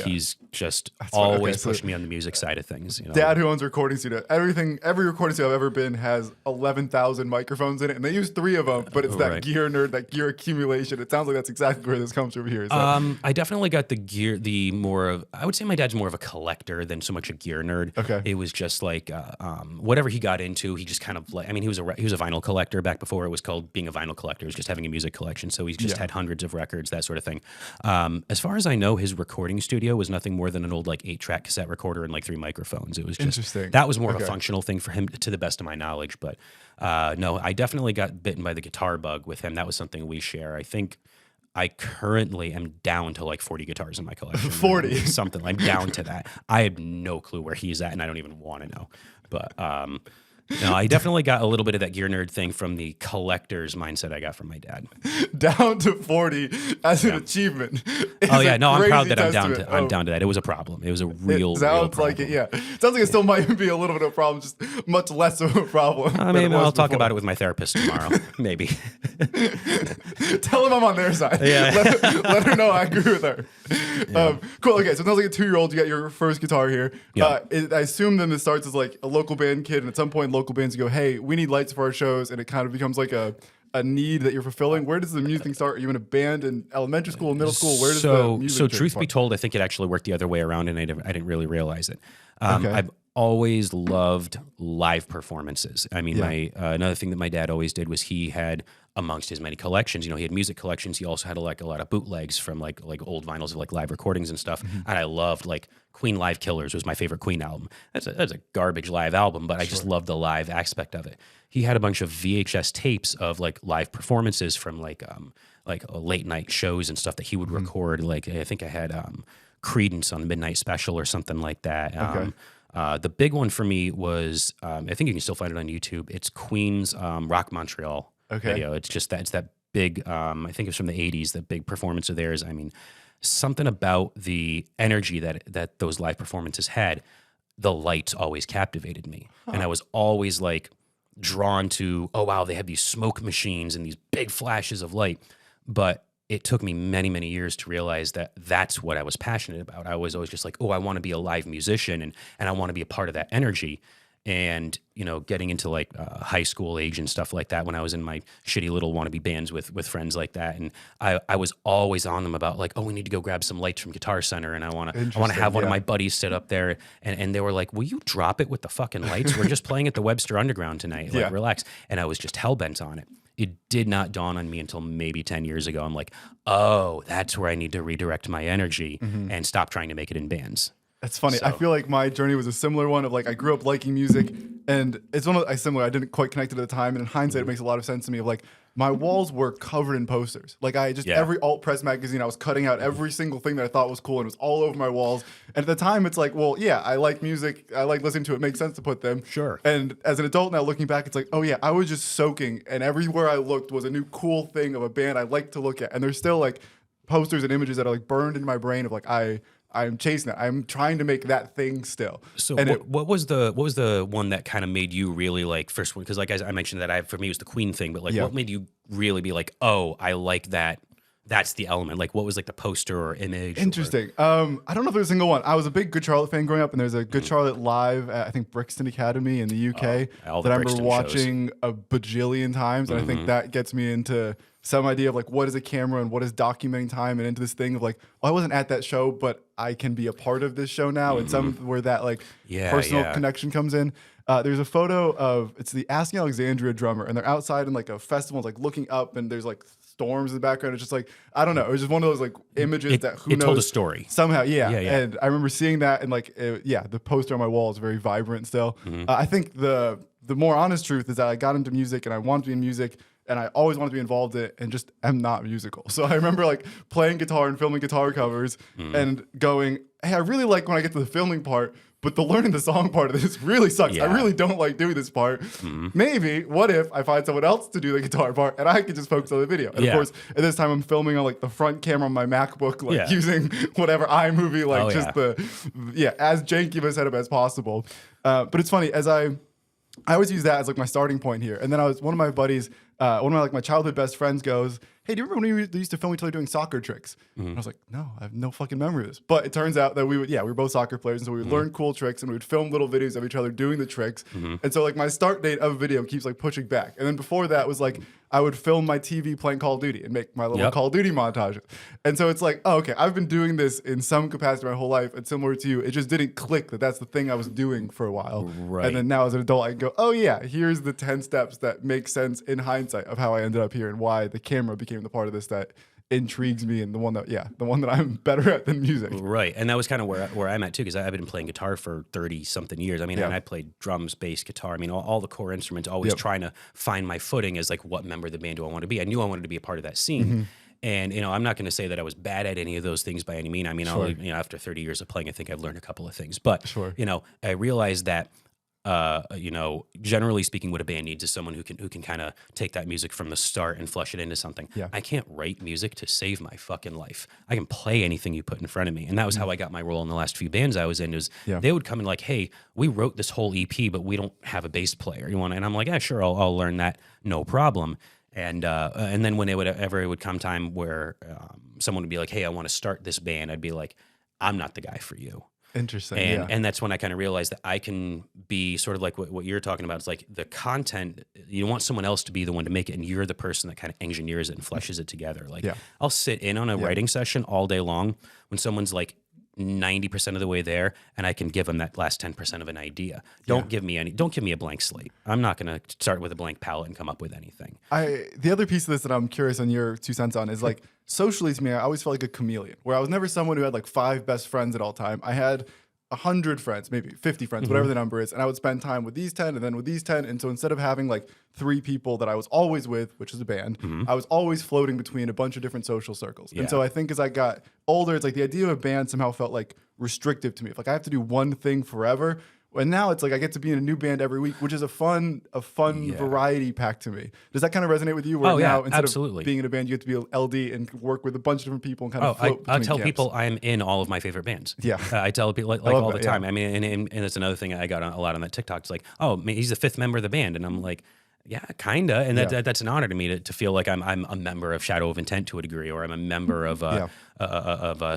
He's just always pushed me on the music side of things. You know? Dad, who owns a recording studio, every recording studio I've ever been has 11,000 microphones in it, and they use 3 of them. But it's that gear nerd, that gear accumulation. It sounds like that's exactly where this comes from here. So. I definitely got the gear. I would say my dad's more of a collector than so much a gear nerd. Okay, it was just like whatever he got into, he just kind of like. I mean, he was a vinyl collector back before it was called being a vinyl collector. It was just having a music collection. So he just had hundreds of records, that sort of thing. As far as I know, his recording studio was nothing more than an old like 8-track cassette recorder and like 3 microphones. It was just interesting. That was more of a functional thing for him, to the best of my knowledge. But no, I definitely got bitten by the guitar bug with him. That was something we share. I think I currently am down to like 40 guitars in my collection. 40 something. I'm down to that. I have no clue where he's at, and I don't even want to know. But no, I definitely got a little bit of that gear nerd thing from the collector's mindset I got from my dad. Down to 40 as an achievement. Oh yeah, no, I'm proud that I'm down to that. It was a problem. It was a real sounds like it. Yeah, sounds like it still might be a little bit of a problem, just much less of a problem. I mean, I'll talk about it with my therapist tomorrow, maybe. Tell him I'm on their side. Yeah. Let her know I agree with her. Yeah. Cool. Okay, so it sounds like a 2-year-old. You got your first guitar here. Yeah. I assume then this starts as like a local band kid, and at some point local bands go, hey, we need lights for our shows, and it kind of becomes like a need that you're fulfilling. Where does the music thing start? Are you in a band in elementary school, middle school? Where does the music So truth be told, I think it actually worked the other way around, and I didn't really realize it. I've always loved live performances. I mean, another thing that my dad always did was he had, amongst his many collections, you know, he had music collections. He also had like a lot of bootlegs from like old vinyls of like live recordings and stuff. Mm-hmm. And I loved like Queen Live Killers was my favorite Queen album. That's a garbage live album, but I just loved the live aspect of it. He had a bunch of VHS tapes of like live performances from like late night shows and stuff that he would record. Like I think I had Creedence on the Midnight Special or something like that. The big one for me was I think you can still find it on YouTube. It's Queen's Rock Montreal video. It's just that big. I think it's from the '80s. The big performance of theirs. I mean, something about the energy that those live performances had. The lights always captivated me, and I was always like drawn to. Oh wow, they have these smoke machines and these big flashes of light, but it took me many, many years to realize that that's what I was passionate about. I was always just like, oh, I want to be a live musician and I want to be a part of that energy. And, you know, getting into like high school age and stuff like that when I was in my shitty little wannabe bands with friends like that. And I was always on them about like, oh, we need to go grab some lights from Guitar Center. And I want to have one of my buddies sit up there. And they were like, will you drop it with the fucking lights? We're just playing at the Webster Underground tonight. Like, relax. And I was just hell-bent on it. It did not dawn on me until maybe 10 years ago. I'm like, oh, that's where I need to redirect my energy and stop trying to make it in bands. That's funny. I feel like my journey was a similar one of like, I grew up liking music and it's one of similar. I didn't quite connect it at the time. And in hindsight, it makes a lot of sense to me of like, my walls were covered in posters. Like I just, every alt press magazine, I was cutting out every single thing that I thought was cool and it was all over my walls. And at the time it's like, well, yeah, I like music. I like listening to it. It makes sense to put them. Sure. And as an adult now looking back, it's like, oh yeah, I was just soaking and everywhere I looked was a new cool thing of a band I like to look at. And there's still like posters and images that are like burned into my brain of like, I'm chasing it. I'm trying to make that thing still. So what was the one that kind of made you really like first one? Because like I mentioned that for me it was the Queen thing, but like what made you really be like, oh, I like that that's the element. Like, what was like the poster or image? Interesting. I don't know if there's a single one. I was a big Good Charlotte fan growing up, and there's a Good Charlotte live at, I think, Brixton Academy in the UK that I remember watching a bajillion times, and I think that gets me into some idea of like what is a camera and what is documenting time, and into this thing of like, oh, I wasn't at that show, but I can be a part of this show now, and some where that like personal connection comes in. There's a photo of, it's the Asking Alexandria drummer, and they're outside in like a festival, like looking up, and there's like storms in the background. It's just like, I don't know. It was just one of those like images that who knows. It told a story. Somehow, And I remember seeing that, and like, the poster on my wall is very vibrant still. I think the more honest truth is that I got into music, and I wanted to be in music, and I always wanted to be involved in it, and just am not musical. So I remember like playing guitar and filming guitar covers and going, hey, I really like when I get to the filming part, but the learning the song part of this really sucks. Yeah. I really don't like doing this part. Maybe, what if I find someone else to do the guitar part and I can just focus on the video? And of course, at this time I'm filming on like the front camera on my MacBook, like using whatever iMovie, like as janky of a setup as possible. But it's funny, as I always use that as like my starting point here. And then one of my buddies, one of my childhood best friends goes, hey, do you remember when we used to film each other doing soccer tricks? And I was like, no, I have no fucking memory of this. But it turns out that we were both soccer players, and so we would learn cool tricks, and we would film little videos of each other doing the tricks. And so like my start date of a video keeps like pushing back. And then before that was like, I would film my TV playing Call of Duty and make my little Call of Duty montages. And so it's like, oh, okay, I've been doing this in some capacity my whole life, and similar to you, it just didn't click that that's the thing I was doing for a while. Right. And then now as an adult, I can go, oh yeah, here's the 10 steps that make sense in hindsight of how I ended up here and why the camera became the part of this that intrigues me, and the one that I'm better at than music. Right. And that was kind of where I'm at too, because I've been playing guitar for 30 something years. I mean, and I played drums, bass, guitar. I mean, all the core instruments, always trying to find my footing as like, what member of the band do I want to be? I knew I wanted to be a part of that scene. And, I'm not going to say that I was bad at any of those things by any means. I mean, after 30 years of playing, I think I've learned a couple of things. But, I realized that, generally speaking, what a band needs is someone who can kind of take that music from the start and flush it into something. Yeah. I can't write music to save my fucking life. I can play anything you put in front of me. And that was how I got my role in the last few bands I was in. They would come in like, hey, we wrote this whole EP, but we don't have a bass player. You want? And I'm like, yeah, sure, I'll learn that, no problem. And then when it would come time where someone would be like, hey, I want to start this band, I'd be like, I'm not the guy for you. Interesting. And that's when I kind of realized that I can be sort of like what you're talking about. It's like the content, you want someone else to be the one to make it, and you're the person that kind of engineers it and fleshes it together. Like I'll sit in on a writing session all day long when someone's like 90% of the way there, and I can give them that last 10% of an idea. Don't give me a blank slate. I'm not going to start with a blank palette and come up with anything. The other piece of this that I'm curious on your 2 cents on is like, socially to me, I always felt like a chameleon, where I was never someone who had like 5 best friends at all time. I had 100 friends, maybe 50 friends, whatever the number is, and I would spend time with these 10 and then with these 10. And so instead of having like 3 people that I was always with, which is a band, I was always floating between a bunch of different social circles. And so I think as I got older, it's like the idea of a band somehow felt like restrictive to me. If like I have to do one thing forever. And now it's like I get to be in a new band every week, which is a fun variety pack to me. Does that kind of resonate with you? Where now instead of being in a band, you get to be an LD and work with a bunch of different people and kind of float between I tell camps. people I'm in all of my favorite bands. Yeah. I tell people like all the time. I mean, and it's another thing I got a lot on that TikTok. It's like, oh, man, he's the 5th member of the band. And I'm like, yeah, kind of. And that's an honor to me to feel like I'm a member of Shadow of Intent to a degree, or I'm a member of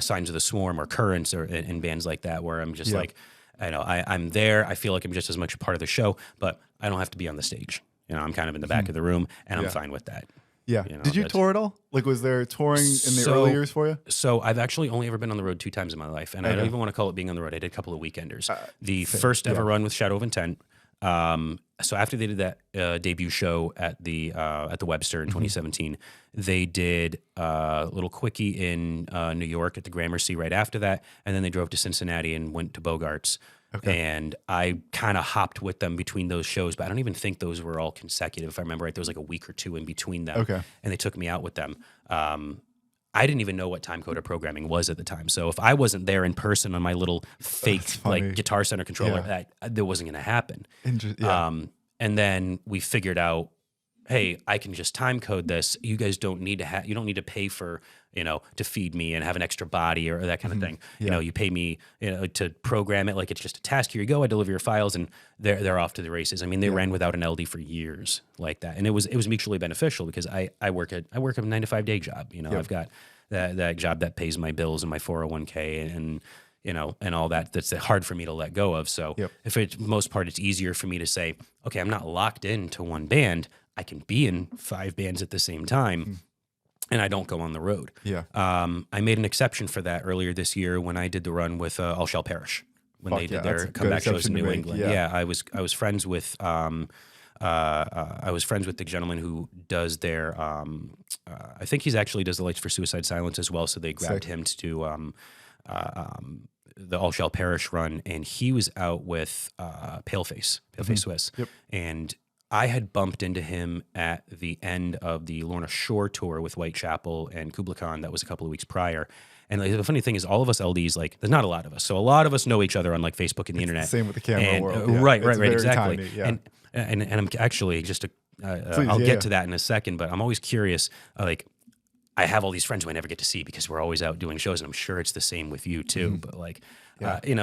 Signs of the Swarm or Currents or in bands like that, where I'm just like, I'm there. I feel like I'm just as much a part of the show, but I don't have to be on the stage. I'm kind of in the back of the room, and I'm fine with that. Yeah. Did you tour at all? Like, was there touring in the early years for you? So I've actually only ever been on the road 2 times in my life, and I don't even want to call it being on the road. I did a couple of weekenders. The first ever run with Shadow of Intent. So after they did that debut show at the Webster in 2017, they did a little quickie in New York at the Gramercy right after that, and then they drove to Cincinnati and went to Bogart's. Okay. And I kind of hopped with them between those shows, but I don't even think those were all consecutive. If I remember right, there was like a week or 2 in between them. Okay. And they took me out with them. I didn't even know what timecoder programming was at the time. So if I wasn't there in person on my little fake like Guitar Center controller, that wasn't going to happen. And then we figured out hey, I can just time code this. You guys don't need to you don't need to pay for, to feed me and have an extra body or that kind of thing. Yeah. You pay me, to program it like it's just a task. Here you go. I deliver your files, and they're off to the races. I mean, they ran without an LD for years like that, and it was mutually beneficial because I work a 9 to 5 day job. I've got that job that pays my bills and my 401k and and all that. That's hard for me to let go of. So if it's most part, it's easier for me to say, okay, I'm not locked into one band. I can be in 5 bands at the same time, and I don't go on the road. Yeah. I made an exception for that earlier this year when I did the run with All Shall Perish when they did their comeback shows in New England. Yeah, I was friends with the gentleman who does their. I think he's actually does the lights for Suicide Silence as well. So they grabbed him to do the All Shall Perish run, and he was out with Paleface Swiss, and I had bumped into him at the end of the Lorna Shore tour with Whitechapel and Kubla Khan. That was a couple of weeks prior. And the funny thing is, all of us LDs, there's not a lot of us. So a lot of us know each other on Facebook and the internet. Same with the camera world. Right, exactly. Tiny, and I'm actually just I'll get to that in a second, but I'm always curious, I have all these friends who I never get to see because we're always out doing shows, and I'm sure it's the same with you too. But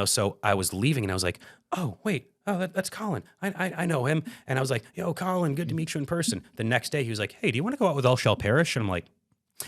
so I was leaving, and I was like, oh wait, that's Colin. I know him, and I was like, yo, Colin, good to meet you in person. The next day, he was like, hey, do you want to go out with All Shall Perish? And I'm like,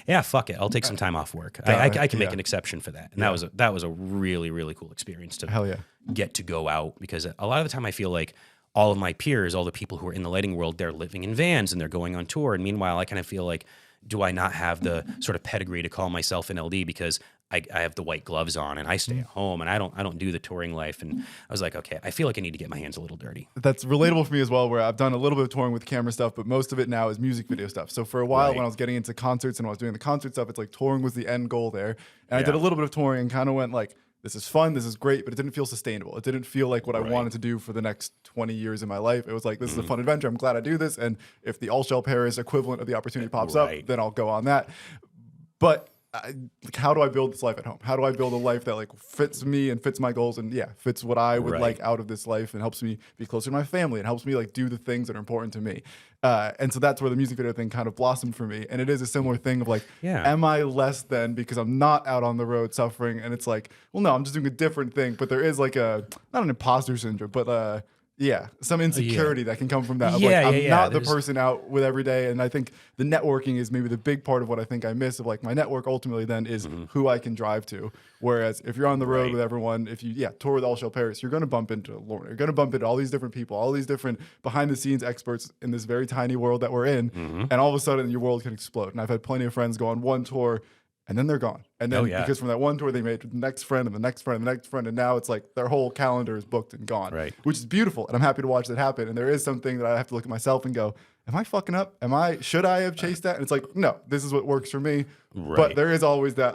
yeah, fuck it, I'll take some time off work. I can make an exception for that, and that was a really, really cool experience to get to go out, because a lot of the time I feel like all of my peers, all the people who are in the lighting world, they're living in vans and they're going on tour, and meanwhile I kind of feel like, do I not have the sort of pedigree to call myself an LD because I have the white gloves on and I stay at home and I don't do the touring life? And I was like, okay, I feel like I need to get my hands a little dirty. That's relatable for me as well, where I've done a little bit of touring with camera stuff, but most of it now is music video stuff. So for a while when I was getting into concerts and when I was doing the concert stuff, it's like touring was the end goal there. And I did a little bit of touring and kind of went like, this is fun, this is great, but it didn't feel sustainable. It didn't feel like what I wanted to do for the next 20 years in my life. It was like, this is a fun adventure. I'm glad I do this. And if the All Shall Perish equivalent of the opportunity pops up, then I'll go on that. But how do I build this life at home? How do I build a life that fits me and fits my goals and fits what I would like out of this life and helps me be closer to my family and helps me do the things that are important to me? And so that's where the music video thing kind of blossomed for me. And it is a similar thing of am I less than because I'm not out on the road suffering? And it's like, well, no, I'm just doing a different thing. But there is not an imposter syndrome, but some insecurity that can come from that. I'm not the person out with every day. And I think the networking is maybe the big part of what I think I miss of my network ultimately then is who I can drive to. Whereas if you're on the road with everyone, if you tour with All Shall Perish, you're going to bump into Lorna. You're going to bump into all these different people, all these different behind the scenes experts in this very tiny world that we're in. And all of a sudden your world can explode. And I've had plenty of friends go on one tour and then they're gone. And then because from that one tour they made the next friend and the next friend and the next friend. And now it's like their whole calendar is booked and gone, which is beautiful. And I'm happy to watch that happen. And there is something that I have to look at myself and go, am I fucking up? Should I have chased that? And it's like, no, this is what works for me. But there is always that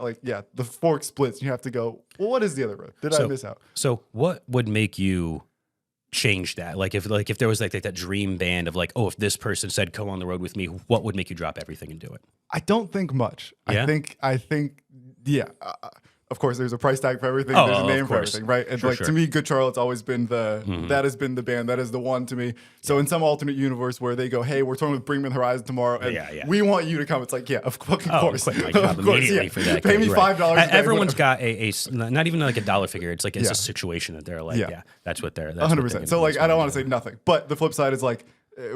the fork splits. And you have to go, well, what is the other road? Did I miss out? So what would make you change that? If there was that dream band of if this person said, come on the road with me, what would make you drop everything and do it? I don't think much. Yeah? I think, of course, there's a price tag for everything. There's a name for everything, right? And to me, Good Charlotte's always been that has been the band. That is the one to me. So in some alternate universe where they go, hey, we're touring with Bring Me the Horizon tomorrow, and we want you to come. It's like, of course. Quit my job immediately for that. Pay me $5. Everyone's got a not even a dollar figure. It's it's a situation that they're that's what they're 100%. So I don't want to say nothing, but the flip side is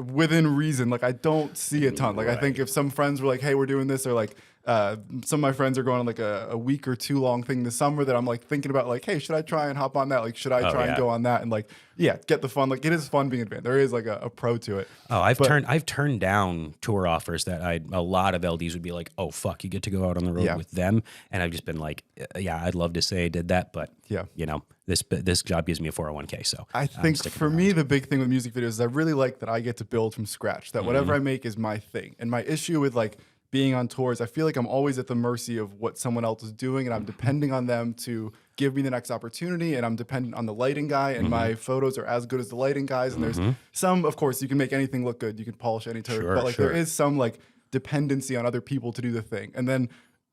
within reason, I don't see a ton. I think if some friends were hey, we're doing this, or some of my friends are going on a week or 2 long thing this summer that I'm thinking about hey, should I try and hop on that? Should I try and go on that and get the fun? It is fun being advanced. There is a pro to it. I've turned down tour offers that a lot of LDs would be oh fuck, you get to go out on the road with them, and I've just been I'd love to say I did that, but this job gives me a 401k. So I think for me the big thing with music videos is I really like that I get to build from scratch. That whatever I make is my thing, and my issue with being on tours, I feel like I'm always at the mercy of what someone else is doing, and I'm depending on them to give me the next opportunity, and I'm dependent on the lighting guy, and my photos are as good as the lighting guys. And there's some, of course, you can make anything look good, you can polish any turd, but there is some dependency on other people to do the thing. And then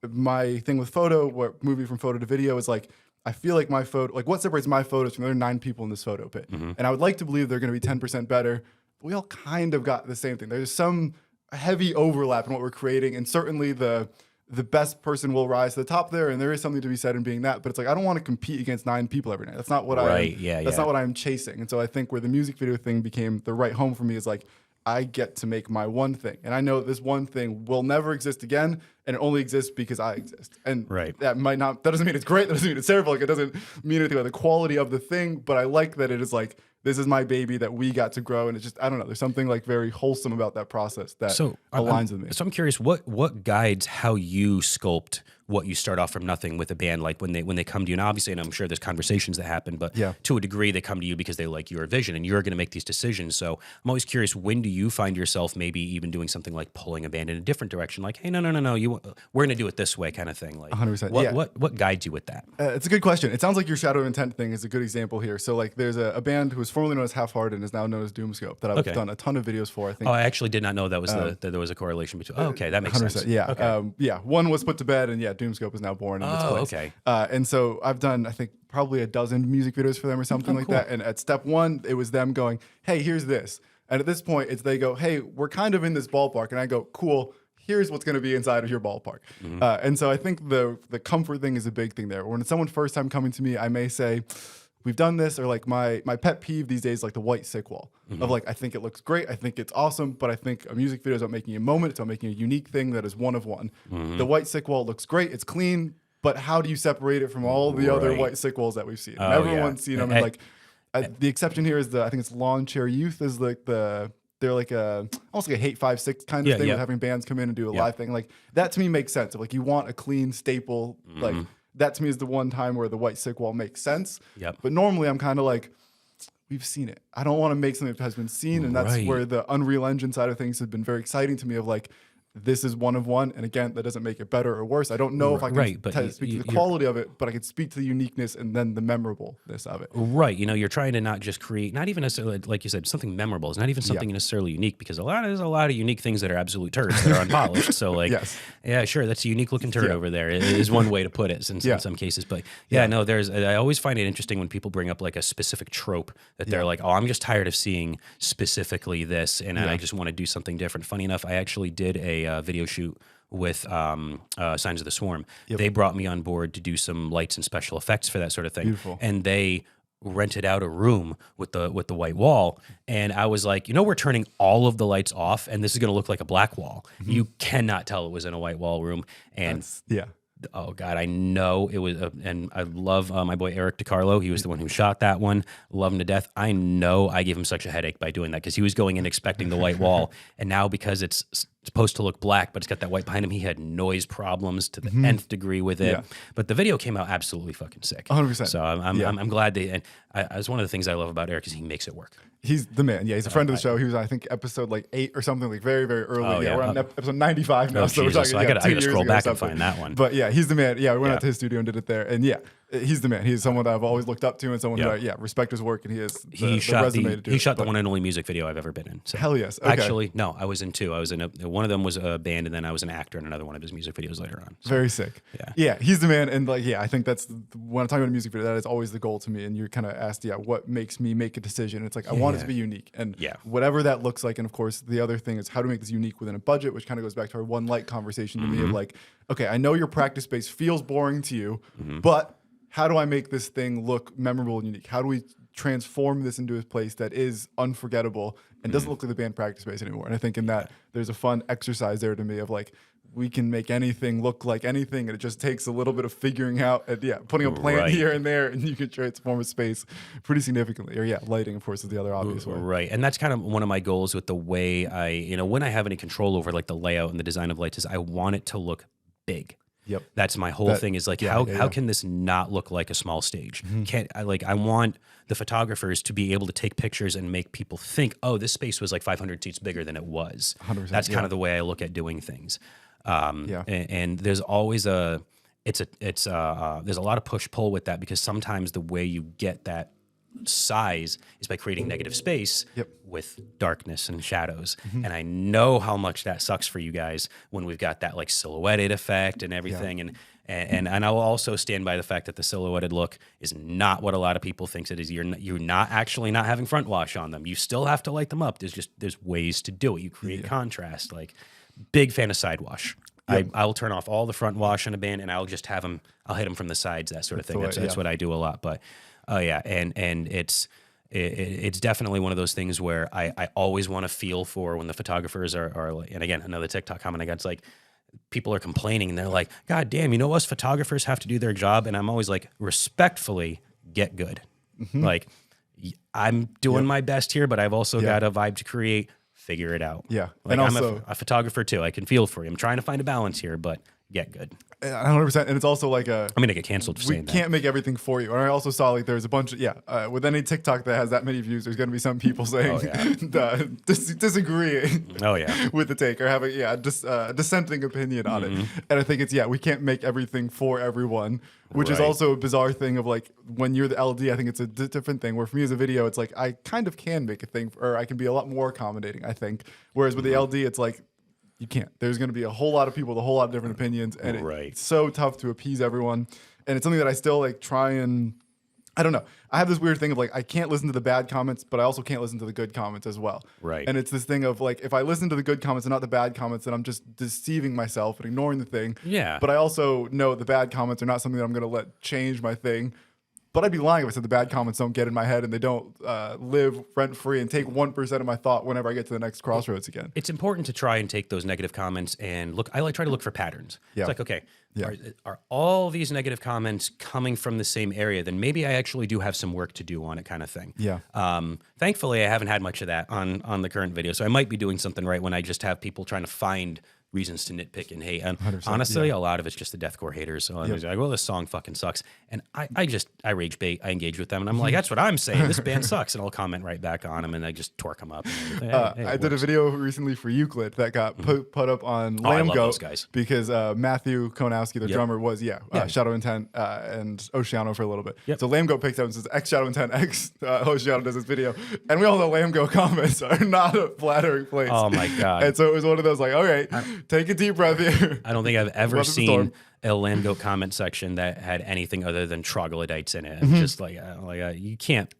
my thing with photo, moving from photo to video, is I feel like my photo, what separates my photos from the other 9 people in this photo pit, and I would like to believe they're going to be 10% better. We all kind of got the same thing. There's some heavy overlap in what we're creating, and certainly the best person will rise to the top there, and there is something to be said in being that. But it's like, I don't want to compete against 9 people every night. That's not what that's not what I'm chasing. And so I think where the music video thing became the right home for me is like, I get to make my one thing, and I know this one thing will never exist again, and it only exists because I exist. And that doesn't mean it's great. That doesn't mean it's terrible. Like, it doesn't mean anything about the quality of the thing. But I like that it is like, this is my baby that we got to grow, and it's just, I don't know. There's something like very wholesome about that process that aligns with me. So I'm curious, what guides how you sculpt what you start off from nothing with a band, like when they come to you, and obviously, and I'm sure there's conversations that happen, but to a degree they come to you because they like your vision and you're going to make these decisions. So I'm always curious, when do you find yourself maybe even doing something like pulling a band in a different direction, like, hey, no, we're going to do it this way, kind of thing. Like 100%. What guides you with that? It's a good question. It sounds like your Shadow of Intent thing is a good example here. So like, there's a band who was formerly known as Half Heart and is now known as Doomscope that I've done a ton of videos for. I think. Oh, I actually did not know that was that there was a correlation between. Oh, okay, that makes 100%, sense. Yeah, okay. One was put to bed, and Doomscope is now born in its place. Okay. And so I've done, I think, probably a dozen music videos for them or something like that. And at step 1, it was them going, hey, here's this. And at this point, it's they go, hey, we're kind of in this ballpark. And I go, cool, here's what's going to be inside of your ballpark. And so I think the comfort thing is a big thing there. When it's someone first time coming to me, I may say, we've done this, or like my pet peeve these days is like the white sick wall of like, I think it looks great, I think it's awesome, but I think a music video is about making a moment, it's about making a unique thing that is one of one. The white sick wall looks great, it's clean, but how do you seperate it from all the other white sick walls that we've seen? And everyone's seen them. And like the exception here is I think it's Lawn Chair Youth is like they're like almost like a Hate 5-6 kind of thing with having bands come in and do a live thing. Like that to me makes sense. Of like, you want a clean staple, like that to me is the one time where the white sick wall makes sense. But normally I'm kind of like, we've seen it. I don't want to make something that has been seen. And that's where the Unreal Engine side of things has been very exciting to me of like, this is one of one, and again, that doesn't make it better or worse. I don't know if I can speak to the quality of it, but I can speak to the uniqueness and then the memorableness of it. Right. You're trying to not just create, not even necessarily, like you said, something memorable. It's not even something necessarily unique, because there's a lot of unique things that are absolute turds that are unpolished. So like, yeah, sure, that's a unique looking turd over there is one way to put it in some cases. But I always find it interesting when people bring up like a specific trope that they're like, oh, I'm just tired of seeing specifically this, and I just want to do something different. Funny enough, I actually did a video shoot with Signs of the Swarm. They brought me on board to do some lights and special effects for that sort of thing. Beautiful. And they rented out a room with the white wall, and I was like, we're turning all of the lights off, and this is going to look like a black wall. You cannot tell it was in a white wall room. And oh God, I know it was, and I love my boy Eric DiCarlo. He was the one who shot that one. Love him to death. I know I gave him such a headache by doing that, because he was going in expecting the white wall, and now because it's supposed to look black, but it's got that white behind him, he had noise problems to the nth degree with it. But the video came out absolutely fucking sick. 100%. So I'm glad and it's one of the things I love about Eric is he makes it work. He's the man. Yeah, he's a friend of the show. He was, I think, episode like 8 or something, like very, very early. We're on episode 95 now. So we're talking. So I got to scroll back and find that one. But yeah, he's the man. Yeah, we went out to his studio and did it there. And he's the man. He's someone that I've always looked up to, and someone who respect his work, and he is he shot the one and only music video I've ever been in. So. Hell yes. Okay. Actually, no, I was in 2. I was in one of them was a band, and then I was an actor in another one of his music videos later on. So. Very sick. Yeah, he's the man. And like, I think that's when I'm talking about a music video, that is always the goal to me. And you're kind of asked, what makes me make a decision? It's like, I want it to be unique, and whatever that looks like. And of course, the other thing is how to make this unique within a budget, which kind of goes back to our one light conversation to me of like, okay, I know your practice space feels boring to you, but how do I make this thing look memorable and unique? How do we transform this into a place that is unforgettable and doesn't look like the band practice space anymore? And I think in that there's a fun exercise there to me of like, we can make anything look like anything, and it just takes a little bit of figuring out and putting a plant here and there, and you can transform a space pretty significantly. Or lighting, of course, is the other obvious one. Right, and that's kind of one of my goals with the way I, when I have any control over like the layout and the design of lights, is I want it to look big. That's my whole thing is like, how can this not look like a small stage? I want the photographers to be able to take pictures and make people think, oh, this space was like 500 seats bigger than it was. 100%, that's kind of the way I look at doing things. And there's always there's a lot of push pull with that, because sometimes the way you get that size is by creating negative space with darkness and shadows. And I know how much that sucks for you guys when we've got that like silhouetted effect and everything. And I will also stand by the fact that the silhouetted look is not what a lot of people think it is. You're not actually not having front wash on them. You still have to light them up. There's ways to do it. You create contrast. Like, big fan of side wash. Yep. I will turn off all the front wash on a band, and I'll just have them. I'll hit them from the sides, that sort of thing. That's what I do a lot. But and it's definitely one of those things where I always want to feel for when the photographers are like, and again, another TikTok comment I got, it's like, people are complaining and they're like, God damn, us photographers have to do their job. And I'm always like, respectfully, get good. Like, I'm doing my best here, but I've also got a vibe to create. Figure it out. Yeah. Like, and also, I'm a photographer too. I can feel for you. I'm trying to find a balance here, but get good. 100%. And it's also like I'm going to get canceled for saying that. We can't make everything for you. And I also saw like there's a bunch of, with any TikTok that has that many views, there's going to be some people saying disagreeing with the take or having a dissenting opinion on it. And I think it's, we can't make everything for everyone, which is also a bizarre thing of like when you're the LD, I think it's a different thing where for me as a video, it's like I kind of can make a thing or I can be a lot more accommodating, I think. Whereas with the LD, it's like, you can't. There's going to be a whole lot of people with a whole lot of different opinions, and it's so tough to appease everyone. And it's something that I still like try and, I don't know. I have this weird thing of like I can't listen to the bad comments, but I also can't listen to the good comments as well. Right. And it's this thing of like if I listen to the good comments and not the bad comments, then I'm just deceiving myself and ignoring the thing. Yeah. But I also know the bad comments are not something that I'm going to let change my thing. But I'd be lying if I said the bad comments don't get in my head and they don't live rent-free and take 1% of my thought whenever I get to the next crossroads again. It's important to try and take those negative comments and look. I try to look for patterns. It's like, okay, are all these negative comments coming from the same area? Then maybe I actually do have some work to do on it, kind of thing. Yeah. Thankfully, I haven't had much of that on the current video, so I might be doing something right when I just have people trying to find reasons to nitpick and hate. And honestly, a lot of it's just the deathcore haters. So I'm like, well, this song fucking sucks. And I rage bait. I engage with them. And I'm like, that's what I'm saying. This band sucks. And I'll comment right back on them. And I just torque them up. I did a video recently for Euclid that got put up on Lambgoat because Matthew Konowski, the drummer, was, Shadow Intent and Oceano for a little bit. So Lambgoat picks up and says, X Shadow Intent, X Oceano does this video. And we all know Lambgoat comments are not a flattering place. Oh my God. And so it was one of those like, all right, take a deep breath here. I don't think I've ever seen a Lambgoat comment section that had anything other than troglodytes in it. Just like you can't.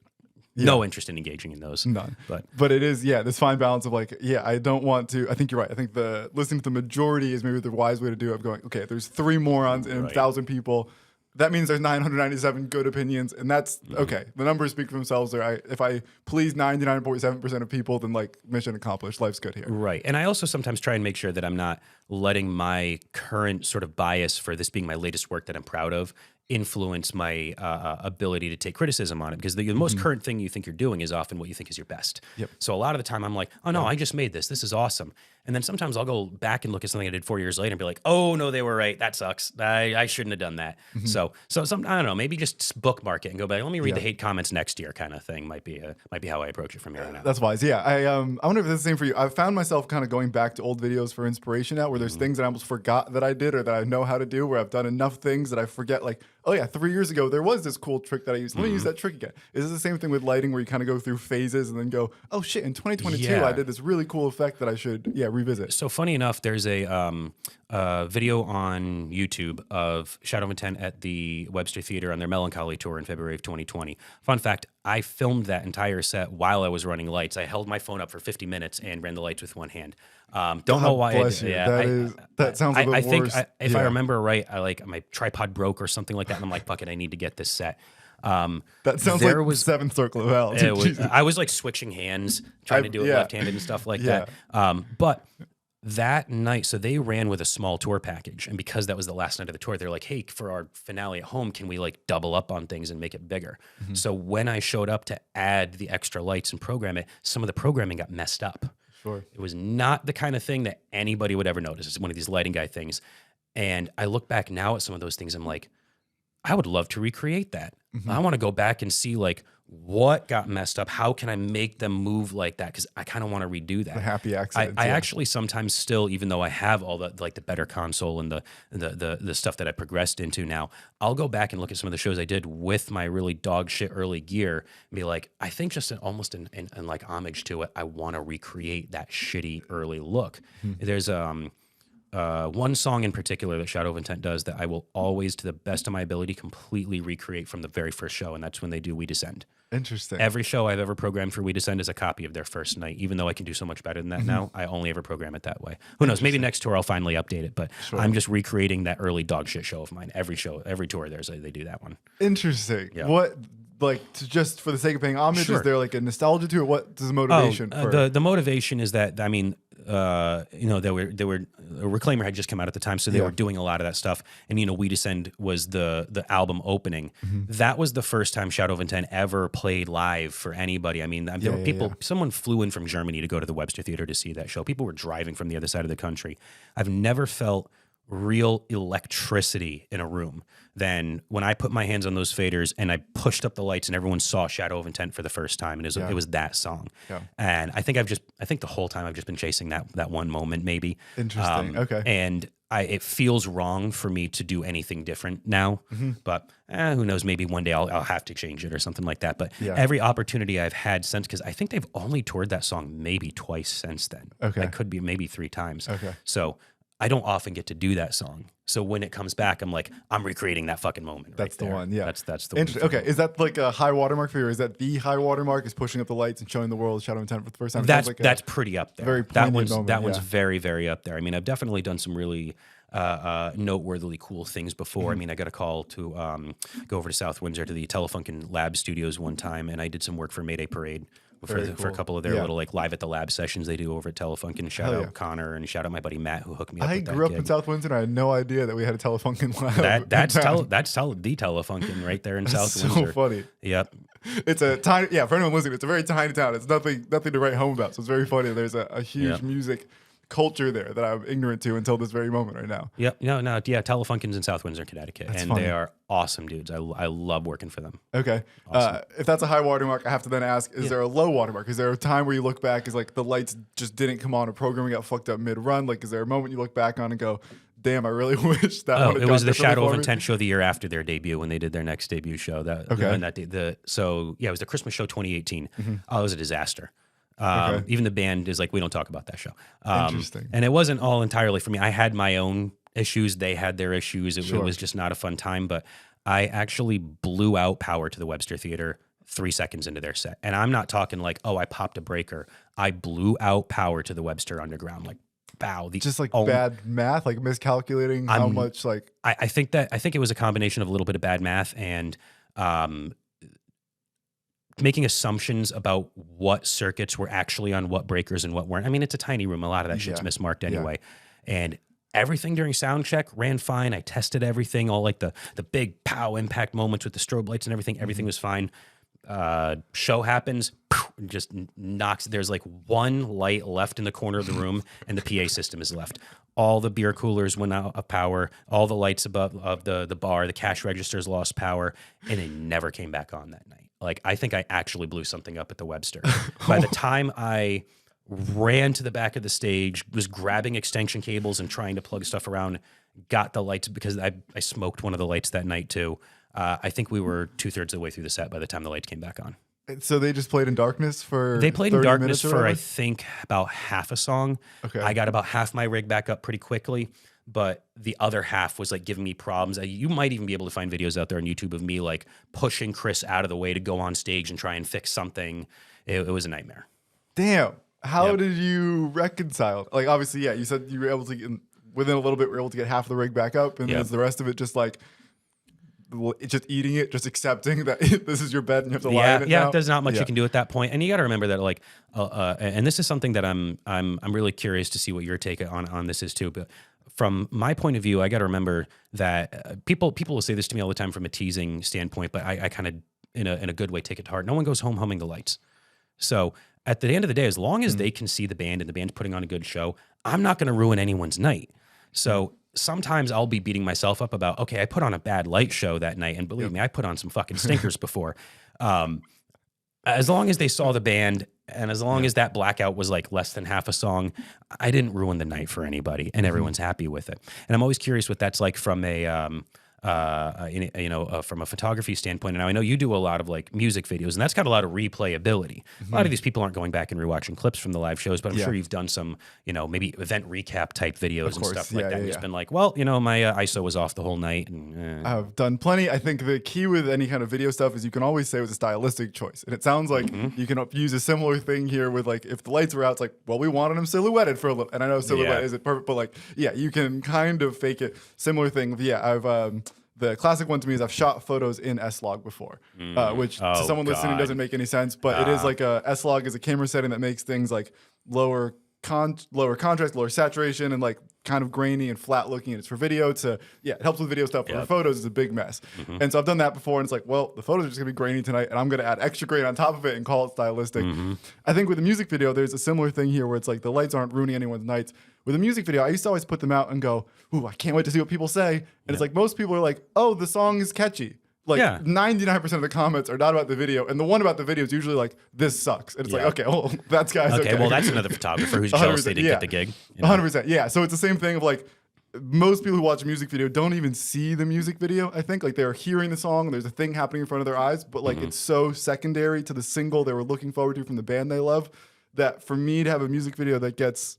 No interest in engaging in those. None. But it is, this fine balance of like, I don't want to. I think you're right. I think listening to the majority is maybe the wise way to do it. Of going, okay, there's 3 morons and 1,000 people. That means there's 997 good opinions, and that's okay. The numbers speak for themselves. If I please 99.7% of people, then like mission accomplished. Life's good here. Right. And I also sometimes try and make sure that I'm not letting my current sort of bias for this being my latest work that I'm proud of influence my ability to take criticism on it, because the most current thing you think you're doing is often what you think is your best. So a lot of the time I'm like, oh no, I just made this. This is awesome. And then sometimes I'll go back and look at something I did 4 years later and be like, oh no, they were right. That sucks. I shouldn't have done that. So some, I don't know, maybe just bookmark it and go back. Let me read the hate comments next year kind of thing might be how I approach it from here on out. That's wise. Yeah. I wonder if it's the same for you. I've found myself kind of going back to old videos for inspiration now where there's things that I almost forgot that I did or that I know how to do, where I've done enough things that I forget like, oh yeah, 3 years ago, there was this cool trick that I used. Let me use that trick again. Is it the same thing with lighting where you kind of go through phases and then go, oh shit, in 2022, I did this really cool effect that I should, revisit. So funny enough, there's a video on YouTube of Shadow of Intent at the Webster Theater on their Melancholy tour in February of 2020. Fun fact, I filmed that entire set while I was running lights. I held my phone up for 50 minutes and ran the lights with one hand. Don't know why. That sounds like the worst. I think if I remember right, my tripod broke or something like that, and I'm like, fuck it, I need to get this set. That sounds like the seventh circle of hell. I was like switching hands, trying to do it left-handed and stuff like that. But that night, so they ran with a small tour package, and because that was the last night of the tour, they're like, hey, for our finale at home, can we like double up on things and make it bigger? So when I showed up to add the extra lights and program it, some of the programming got messed up. It was not the kind of thing that anybody would ever notice. It's one of these lighting guy things. And I look back now at some of those things, I'm like, I would love to recreate that. I want to go back and see like what got messed up. How can I make them move like that? Because I kind of want to redo that. The happy accidents. I actually sometimes still, even though I have all the like the better console and the stuff that I progressed into now, I'll go back and look at some of the shows I did with my really dog shit early gear and be like, I think just almost in like homage to it, I want to recreate that shitty early look. There's one song in particular that Shadow of Intent does that I will always, to the best of my ability, completely recreate from the very first show, and that's when they do We Descend. Interesting. Every show I've ever programmed for We Descend is a copy of their first night, even though I can do so much better than that now. I only ever program it that way. Who knows? Maybe next tour I'll finally update it, but I'm just recreating that early dog shit show of mine. Every tour they do that one. Interesting. Yeah. What, like, just for the sake of paying homage, is there like a nostalgia to it? What is the motivation? The motivation is that, I mean, there were Reclaimer had just come out at the time, so they were doing a lot of that stuff. And We Descend was the album opening. That was the first time Shadow of Intent ever played live for anybody. I mean, there were people. Someone flew in from Germany to go to the Webster Theater to see that show. People were driving from the other side of the country. I've never felt real electricity in a room than when I put my hands on those faders and I pushed up the lights and everyone saw Shadow of Intent for the first time, and it was that song. And I think the whole time I've just been chasing that one moment, maybe. Interesting. Okay. And it feels wrong for me to do anything different now, but who knows? Maybe one day I'll have to change it or something like that. But every opportunity I've had since, because I think they've only toured that song maybe twice since then. Okay. That could be maybe 3 times. Okay. So I don't often get to do that song. So when it comes back, I'm like, I'm recreating that fucking moment. That's the one. Yeah. That's the one. Okay. Is that like a high watermark for you? Or is that the high watermark, is pushing up the lights and showing the world Shadow of Intent for the first time? That's pretty up there. Very poignant moment, that one's very, very up there. I mean, I've definitely done some really noteworthily cool things before. I mean, I got a call to go over to South Windsor to the Telefunken Lab Studios one time, and I did some work for Mayday Parade. For a couple of their little like live at the lab sessions they do over at Telefunken. Shout out Connor and shout out my buddy Matt who hooked me up. I grew up in South Windsor and I had no idea that we had a Telefunken lab. That's the Telefunken right there in South Windsor. So funny. Yep. It's a tiny, for anyone listening, it's a very tiny town. It's nothing to write home about. So it's very funny. There's a huge music culture there that I'm ignorant to until this very moment right now. Yep. Telefunken's in South Windsor, Connecticut. That's funny. They are awesome dudes. I love working for them. Okay. Awesome. If that's a high watermark, I have to then ask, is there a low watermark? Is there a time where you look back, is like the lights just didn't come on, or programming got fucked up mid-run? Like, is there a moment you look back on and go, damn, I really wish that it was the Shadow of Intent show the year after their debut, when they did their next debut show. It was the Christmas show 2018. It was a disaster. Even the band is like, we don't talk about that show. Interesting. And it wasn't all entirely for me. I had my own issues. They had their issues. It was just not a fun time, but I actually blew out power to the Webster Theater 3 seconds into their set. And I'm not talking like, I popped a breaker. I blew out power to the Webster Underground. Like, bow. Bad math, like miscalculating how much, like. I think it was a combination of a little bit of bad math and, making assumptions about what circuits were actually on what breakers and what weren't. I mean, it's a tiny room. A lot of that shit's mismarked anyway. And everything during sound check ran fine. I tested everything, all like the big pow impact moments with the strobe lights and everything. Everything was fine. Show happens, just knocks. There's like one light left in the corner of the room and the PA system is left. All the beer coolers went out of power. All the lights above of the bar, the cash registers lost power, and they never came back on that night. Like, I think I actually blew something up at the Webster. By the time I ran to the back of the stage, was grabbing extension cables and trying to plug stuff around, got the lights, because I smoked one of the lights that night too. I think we were 2/3 of the way through the set by the time the lights came back on. So they just played in darkness for They played in darkness for, I think, about half a song. Okay. I got about half my rig back up pretty quickly, but the other half was like giving me problems. You might even be able to find videos out there on YouTube of me like pushing Chris out of the way to go on stage and try and fix something. It was a nightmare. Damn. How did you reconcile? Like, obviously, you said you were able to get, within a little bit, we were able to get half the rig back up, and is the rest of it just like, just eating it, just accepting that this is your bed and you have to lie in it now? There's not much you can do at that point. And you got to remember that, like, and this is something that I'm really curious to see what your take on this is too. But from my point of view, I got to remember that people will say this to me all the time from a teasing standpoint, but I kind of in a good way take it to heart. No one goes home humming the lights. So at the end of the day, as long as they can see the band and the band's putting on a good show, I'm not going to ruin anyone's night. So sometimes I'll be beating myself up about, okay, I put on a bad light show that night, and believe me, I put on some fucking stinkers before. As long as they saw the band, and as long as that blackout was like less than half a song, I didn't ruin the night for anybody, and everyone's happy with it. And I'm always curious what that's like from a from a photography standpoint. And now I know you do a lot of like music videos, and that's got a lot of replayability. A lot of these people aren't going back and rewatching clips from the live shows, but I'm sure you've done some, maybe event recap type videos and stuff like that. And just been like, well, my ISO was off the whole night. And, I've done plenty. I think the key with any kind of video stuff is you can always say it was a stylistic choice. And it sounds like you can use a similar thing here with like, if the lights were out, it's like, well, we wanted him silhouetted for a little, and I know silhouette isn't perfect, but like, you can kind of fake it. Similar thing. I've, the classic one to me is I've shot photos in S-Log before, which to someone listening doesn't make any sense, but it is like S-Log is a camera setting that makes things like lower contrast, lower saturation, and like kind of grainy and flat looking. And it's for video it helps with video stuff. But for photos, it's a big mess. And so I've done that before, and it's like, well, the photos are just gonna be grainy tonight, and I'm gonna add extra grain on top of it and call it stylistic. I think with a music video, there's a similar thing here where it's like the lights aren't ruining anyone's nights. With a music video, I used to always put them out and go, ooh, I can't wait to see what people say. And it's like most people are like, oh, the song is catchy. Like 99% of the comments are not about the video, and the one about the video is usually like, this sucks. And it's like, okay, well, that's okay. Well, that's another photographer who's jealous they didn't get the gig. 100%. Yeah. So it's the same thing of like, most people who watch a music video don't even see the music video. I think like they're hearing the song and there's a thing happening in front of their eyes, but like it's so secondary to the single they were looking forward to from the band they love that for me to have a music video that gets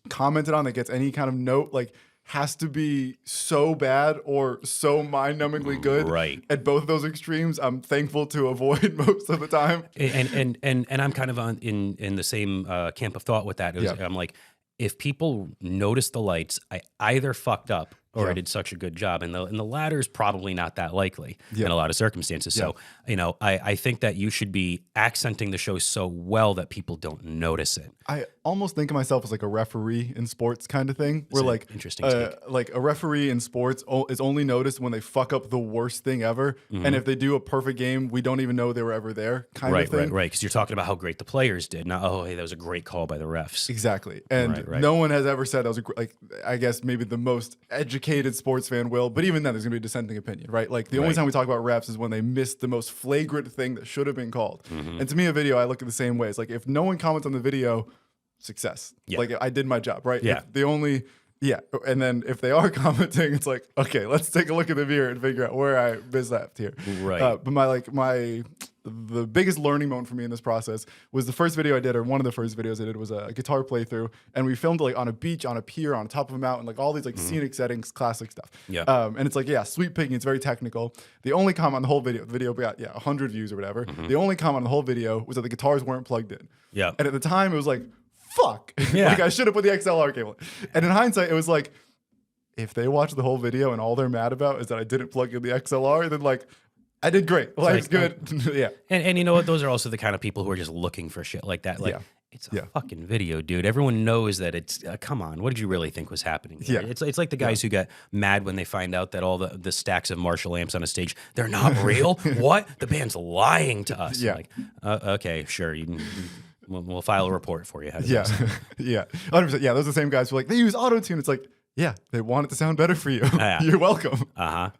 commented on, that gets any kind of note, like has to be so bad or so mind-numbingly good. Right. At both of those extremes, I'm thankful to avoid most of the time. And I'm kind of in the same camp of thought with that. I'm like, if people notice the lights, I either fucked up or I did such a good job. And the latter is probably not that likely in a lot of circumstances. So, I think that you should be accenting the show so well that people don't notice it. I almost think of myself as like a referee in sports kind of thing. Where like, interesting take. Like a referee in sports is only noticed when they fuck up the worst thing ever. And if they do a perfect game, we don't even know they were ever there kind of thing. Right. Because you're talking about how great the players did. Not, oh, hey, that was a great call by the refs. Exactly. And no one has ever said that was I guess maybe the most educated sports fan will, but even then there's gonna be a dissenting opinion, right? Like the only time we talk about refs is when they missed the most flagrant thing that should have been called. And to me, a video, I look at the same way. It's like if no one comments on the video, success. Like I did my job, right? If the only and then if they are commenting, it's like, okay, let's take a look at the mirror and figure out where I mislapped here. Right. But the biggest learning moment for me in this process was the first video I did, or one of the first videos I did, was a guitar playthrough, and we filmed it like on a beach, on a pier, on top of a mountain, like all these like scenic settings, classic stuff. And it's like, sweet picking, it's very technical. The only comment on the whole video, got 100 views or whatever. The only comment on the whole video was that the guitars weren't plugged in. And at the time, it was like, fuck. Like I should have put the XLR cable in. And in hindsight, it was like, if they watch the whole video and all they're mad about is that I didn't plug in the XLR, then like, I did great. Life's good. And you know what? Those are also the kind of people who are just looking for shit like that. Like, it's a fucking video, dude. Everyone knows that it's, come on, what did you really think was happening? It's like the guys who get mad when they find out that all the stacks of Marshall amps on a stage, they're not real. What? The band's lying to us. Like, okay, sure. We'll file a report for you. 100%. Those are the same guys who are like, they use auto-tune. It's like, they want it to sound better for you. You're welcome. And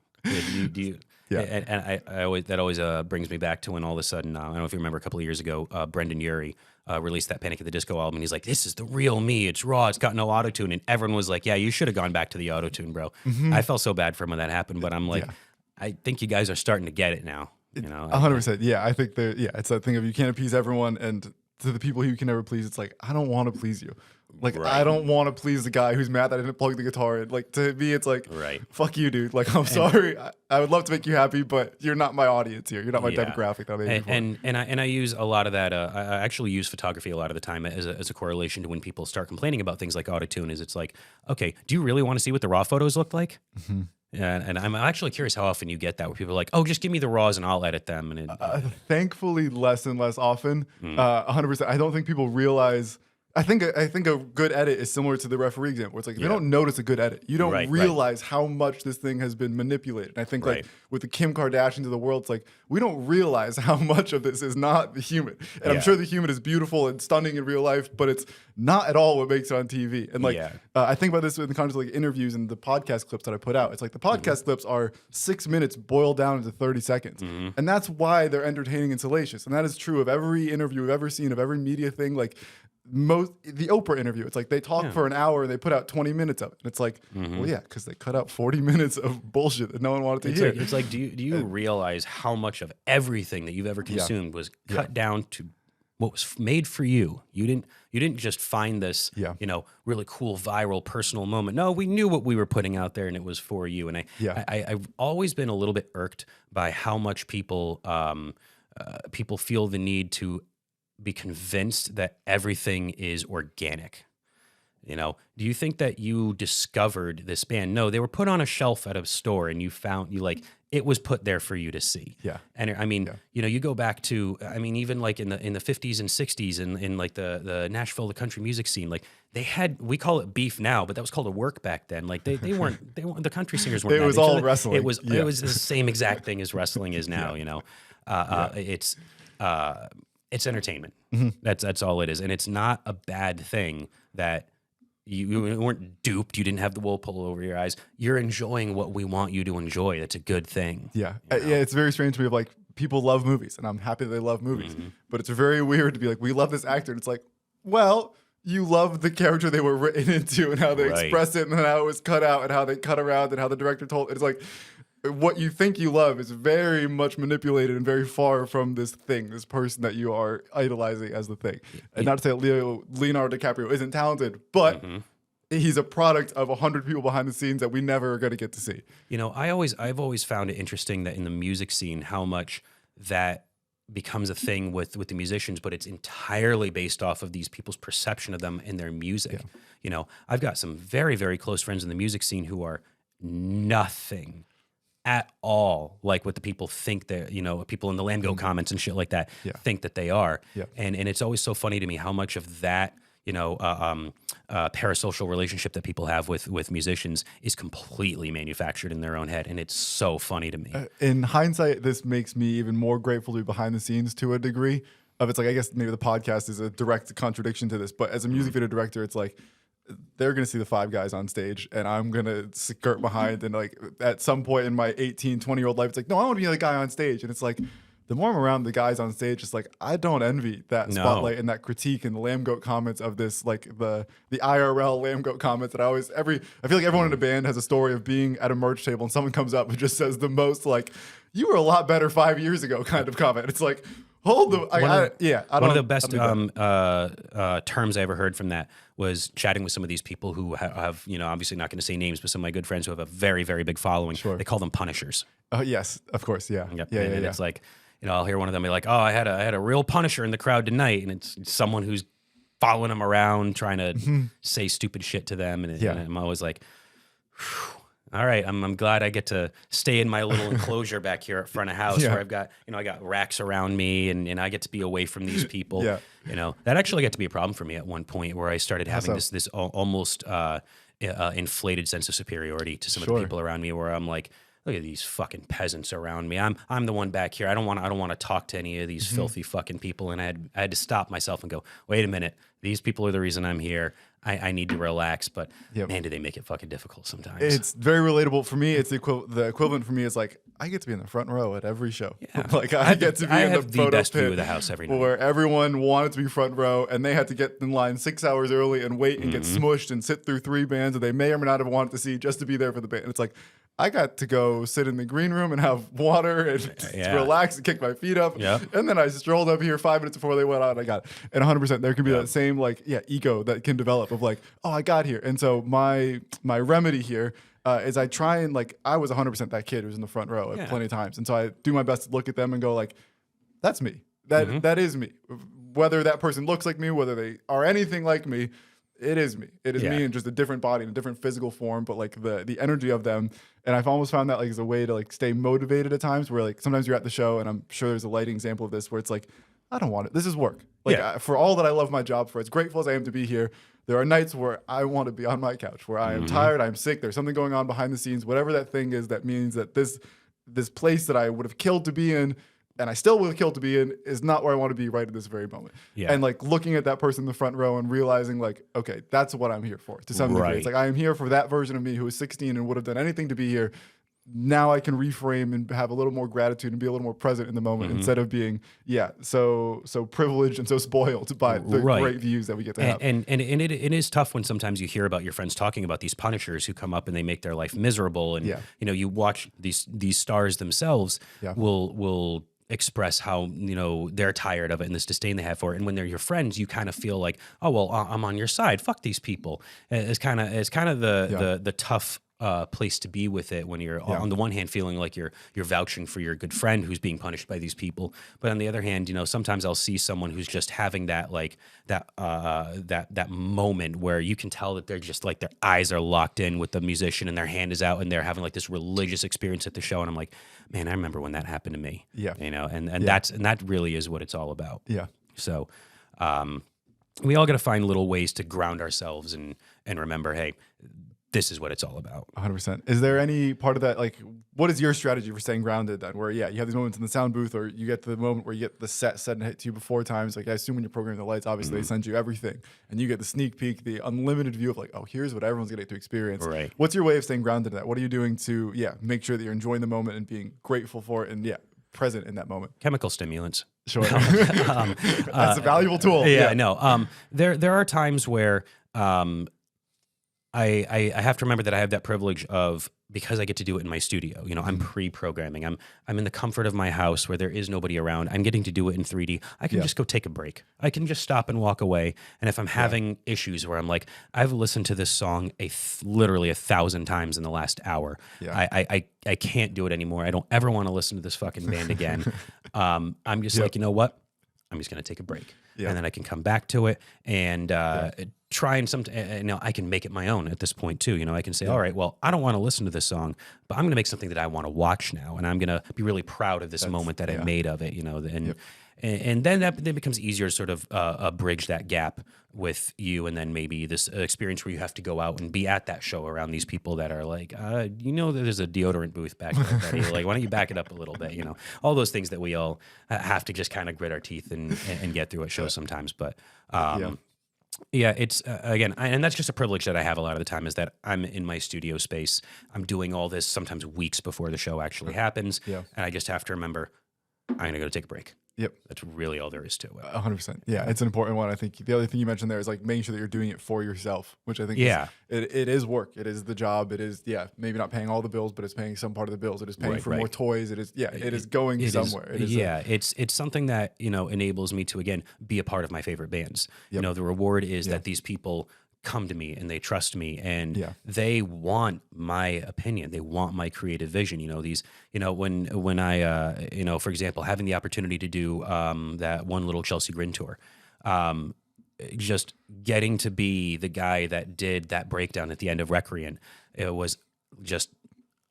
I always, that always brings me back to when all of a sudden, I don't know if you remember a couple of years ago, Brendan Urie released that Panic at the Disco album, and he's like, this is the real me. It's raw. It's got no auto-tune. And everyone was like, yeah, you should have gone back to the auto-tune, bro. I felt so bad for him when that happened, but I'm like, I think you guys are starting to get it now. 100%. I think it's that thing of you can't appease everyone, and to the people who you can never please, it's like, I don't want to please you. Like, I don't want to please the guy who's mad that I didn't plug the guitar in. Like, to me, it's like, fuck you, dude. Like, I'm sorry. I would love to make you happy, but you're not my audience here. You're not my demographic that I'm aiming for. And I use a lot of that. I actually use photography a lot of the time as a correlation to when people start complaining about things like autotune. Is it's like, okay, do you really want to see what the raw photos look like? And I'm actually curious how often you get that, where people are like, oh, just give me the raws and I'll edit them. And thankfully, less and less often. 100%. I don't think people realize. I think a good edit is similar to the referee example, where it's like, if you don't notice a good edit, you don't realize how much this thing has been manipulated. And I think like with the Kim Kardashians of the world, it's like, we don't realize how much of this is not the human. And I'm sure the human is beautiful and stunning in real life, but it's not at all what makes it on TV. And like, I think about this in the context of like interviews and the podcast clips that I put out. It's like the podcast clips are 6 minutes boiled down into 30 seconds. And that's why they're entertaining and salacious. And that is true of every interview we've ever seen, of every media thing. Like, the Oprah interview. It's like they talk for an hour and they put out 20 minutes of it. And it's like, well, yeah, because they cut out 40 minutes of bullshit that no one wanted to hear. It's like, do you realize how much of everything that you've ever consumed was cut down to what was made for you? You didn't just find this, really cool viral personal moment. No, we knew what we were putting out there, and it was for you. And I've always been a little bit irked by how much people feel the need to be convinced that everything is organic. Do you think that you discovered this band? No, they were put on a shelf at a store and it was put there for you to see. Yeah. And I mean, you go back to, even like in the 50s and 60s in like the Nashville, the country music scene, like we call it beef now, but that was called a work back then. Like they weren't, the country singers weren't. It was all wrestling. It was the same exact thing as wrestling is now, It's entertainment. That's all it is. And it's not a bad thing that you weren't duped. You didn't have the wool pull over your eyes. You're enjoying what we want you to enjoy. That's a good thing. Yeah. It's very strange to me of like, people love movies and I'm happy they love movies, but it's very weird to be like, we love this actor. And it's like, well, you love the character they were written into and how they expressed it and how it was cut out and how they cut around and how the director told it. It's like, what you think you love is very much manipulated and very far from this thing, this person that you are idolizing as the thing. And not to say that Leonardo DiCaprio isn't talented, but he's a product of 100 people behind the scenes that we never are going to get to see. I've always found it interesting that in the music scene, how much that becomes a thing with the musicians, but it's entirely based off of these people's perception of them and their music. I've got some very, very close friends in the music scene who are nothing at all like what the people think they're, people in the Lamgo comments and shit like that think that they are. And it's always so funny to me how much of that, parasocial relationship that people have with musicians is completely manufactured in their own head. And it's so funny to me. In hindsight, this makes me even more grateful to be behind the scenes to a degree of it's like, I guess maybe the podcast is a direct contradiction to this, but as a music video director, it's like, they're going to see the five guys on stage and I'm going to skirt behind. And like at some point in my 18, 20-year-old life, it's like, no, I want to be the guy on stage. And it's like, the more I'm around the guys on stage, it's like, I don't envy that spotlight and that critique and the lamb goat comments of this, like the IRL lamb goat comments that I feel like everyone in a band has a story of being at a merch table and someone comes up and just says the most like, you were a lot better 5 years ago kind of comment. It's like, hold the, one of the best terms I ever heard from that was chatting with some of these people who have, obviously not going to say names, but some of my good friends who have a very, very big following. Sure. They call them punishers. Oh yes, of course, yeah. And it's like, I'll hear one of them be like, "Oh, I had a real punisher in the crowd tonight," and it's someone who's following them around, trying to say stupid shit to them, and I'm always like, all right, I'm glad I get to stay in my little enclosure back here at front of house where I've got, I got racks around me and I get to be away from these people. That actually got to be a problem for me at one point where I started having this almost inflated sense of superiority to some of the people around me where I'm like, look at these fucking peasants around me. I'm the one back here. I don't want to talk to any of these filthy fucking people. And I had to stop myself and go, wait a minute. These people are the reason I'm here. I need to relax, but man, do they make it fucking difficult sometimes. It's very relatable for me. It's the equivalent for me is like, I get to be in the front row at every show. Yeah. Like I get to be in the photo best pit view of the house every night. Where everyone wanted to be front row and they had to get in line 6 hours early and wait and get smushed and sit through 3 bands that they may or may not have wanted to see just to be there for the band. And it's like, I got to go sit in the green room and have water and relax and kick my feet up. Yep. And then I strolled up here 5 minutes before they went out and I got it. And 100%, there can be that same ego that can develop of like, oh, I got here. And so my remedy here is I try and I was 100% that kid who was in the front row at plenty of times. And so I do my best to look at them and go like, that's me. That is me. Whether that person looks like me, whether they are anything like me, it is me. It is me in just a different body, in a different physical form, but the energy of them. And I've almost found that as a way to stay motivated at times where sometimes you're at the show and I'm sure there's a lighting example of this where it's like, I don't want it. This is work. For all that I love my job, for as grateful as I am to be here, there are nights where I want to be on my couch, where I am tired, I'm sick, there's something going on behind the scenes, whatever that thing is that means that this place that I would have killed to be in and I still would have killed to be in is not where I want to be right at this very moment. Yeah. And looking at that person in the front row and realizing okay, that's what I'm here for to some degree. It's I am here for that version of me who was 16 and would have done anything to be here. now I can reframe and have a little more gratitude and be a little more present in the moment instead of being, so privileged and so spoiled by the great views that we get to have. And it is tough when sometimes you hear about your friends talking about these punishers who come up and they make their life miserable. And, you know, you watch these stars themselves will express how, you know, they're tired of it and this disdain they have for it. And when they're your friends, you kind of feel like, oh, well, I'm on your side. Fuck these people. It's kind of the tough place to be with it when you're on the one hand feeling like you're vouching for your good friend who's being punished by these people, but on the other hand, you know, sometimes I'll see someone who's just having that that moment where you can tell that they're just like their eyes are locked in with the musician and their hand is out and they're having like this religious experience at the show, and I'm like, man, I remember when that happened to me. You know, and that really is what it's all about. So we all got to find little ways to ground ourselves and remember, hey, this is what it's all about. 100%. Is there any part of that, like, what is your strategy for staying grounded then? Where, you have these moments in the sound booth, or you get to the moment where you get the set to you before times. Like, I assume when you're programming the lights, obviously they send you everything, and you get the sneak peek, the unlimited view of like, oh, here's what everyone's gonna get to experience. Right. What's your way of staying grounded in that? What are you doing to, make sure that you're enjoying the moment and being grateful for it and, present in that moment? Chemical stimulants. Sure. That's a valuable tool. I know. There are times where I have to remember that I have that privilege of, because I get to do it in my studio. You know, I'm pre-programming. I'm in the comfort of my house where there is nobody around. I'm getting to do it in 3D. I can just go take a break. I can just stop and walk away. And if I'm having issues where I'm like, I've listened to this song literally 1,000 times in the last hour. I can't do it anymore. I don't ever want to listen to this fucking band again. I'm just like, you know what? I'm just going to take a break. And then I can come back to it and try and you know, I can make it my own at this point too. You know, I can say, all right, well, I don't want to listen to this song, but I'm going to make something that I want to watch now. And I'm going to be really proud of this moment that I made of it, you know, and then that becomes easier to sort of bridge that gap with you. And then maybe this experience where you have to go out and be at that show around these people that are like, you know, there's a deodorant booth back there, buddy. Like, why don't you back it up a little bit? You know, all those things that we all have to just kind of grit our teeth and get through at shows sometimes. But it's again, and that's just a privilege that I have a lot of the time, is that I'm in my studio space. I'm doing all this sometimes weeks before the show actually happens. And I just have to remember, I'm going to go take a break. That's really all there is to it. 100%. It's an important one. I think the other thing you mentioned there is like making sure that you're doing it for yourself, which I think it is work. It is the job. It is, maybe not paying all the bills, but it's paying some part of the bills. It is paying for more toys. It is, it is going somewhere. It's something that, you know, enables me to, again, be a part of my favorite bands. You know, the reward is that these people come to me and they trust me and they want my opinion. They want my creative vision. You know, these, you know, when I, you know, for example, having the opportunity to do that one little Chelsea Grin tour, just getting to be the guy that did that breakdown at the end of Recreant, it was just,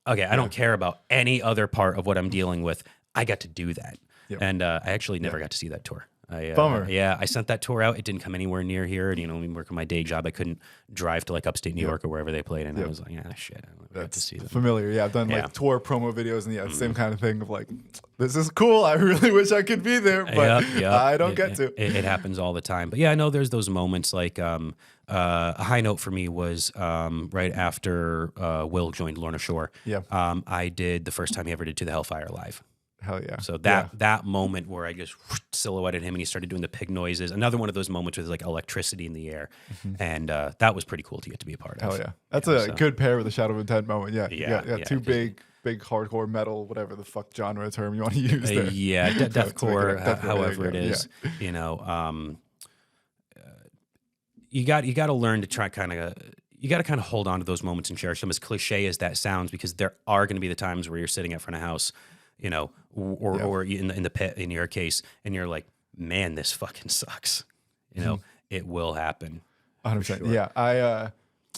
okay, I don't care about any other part of what I'm dealing with. I got to do that. And I actually never got to see that tour. Bummer. I sent that tour out. It didn't come anywhere near here. And, you know, we work on my day job. I couldn't drive to like upstate New York or wherever they played. And I was like, shit, I don't get to see them. Familiar. I've done like tour promo videos and same kind of thing of like, this is cool. I really wish I could be there, but I don't get to. It happens all the time. But I know there's those moments like a high note for me was right after Will joined Lorna Shore. I did the first time he ever did To the Hellfire live. Hell yeah. So that moment where I just silhouetted him and he started doing the pig noises, another one of those moments with like electricity in the air. And that was pretty cool to get to be a part of. Hell yeah. That's a good pair with the Shadow of Intent moment. Two big hardcore metal, whatever the fuck genre term you want to use there. Deathcore, however it is. You know, you got to learn to try you got to kind of hold on to those moments and cherish them, as cliche as that sounds, because there are going to be the times where you're sitting in front of house, you know, or in the pit in your case, and you're like, man, this fucking sucks. You know, it will happen. 100%. Sure. Yeah,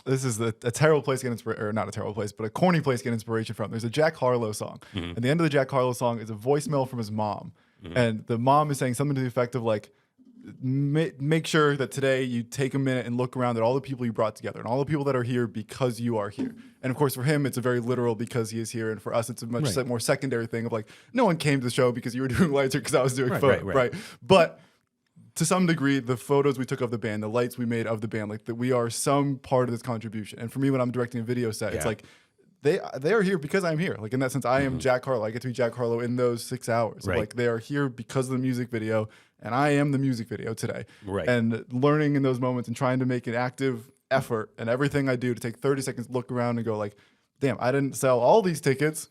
this is a terrible place to get inspiration, or not a terrible place, but a corny place to get inspiration from. There's a Jack Harlow song, and the end of the Jack Harlow song is a voicemail from his mom, and the mom is saying something to the effect of like, make sure that today you take a minute and look around at all the people you brought together and all the people that are here because you are here. And of course, for him, it's a very literal because he is here. And for us, it's a much more secondary thing of like, no one came to the show because you were doing lights or because I was doing photos, right? But to some degree, the photos we took of the band, the lights we made of the band, like that we are some part of this contribution. And for me, when I'm directing a video set, it's like, they are here because I'm here. Like in that sense, I am Jack Harlow. I get to be Jack Harlow in those 6 hours. Right. Like they are here because of the music video, and I am the music video today. Right. And learning in those moments and trying to make an active effort and everything I do to take 30 seconds, look around and go like, damn, I didn't sell all these tickets,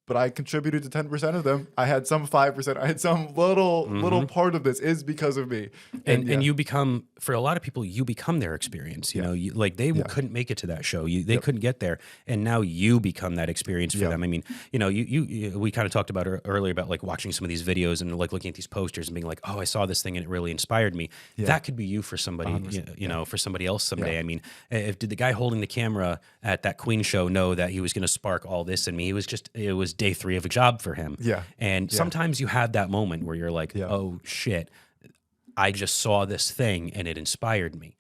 but I contributed to 10% of them. I had some 5%. I had some little part of this is because of me. And you become, for a lot of people, you become their experience. You know, like they couldn't make it to that show. They couldn't get there. And now you become that experience for them. I mean, you know, we kind of talked about earlier about like watching some of these videos and like looking at these posters and being like, oh, I saw this thing and it really inspired me. That could be you for somebody, you know, for somebody else someday. I mean, did the guy holding the camera at that Queen show know that he was going to spark all this in me? It was day 3 of a job for him. And sometimes you have that moment where you're like, oh shit, I just saw this thing and it inspired me.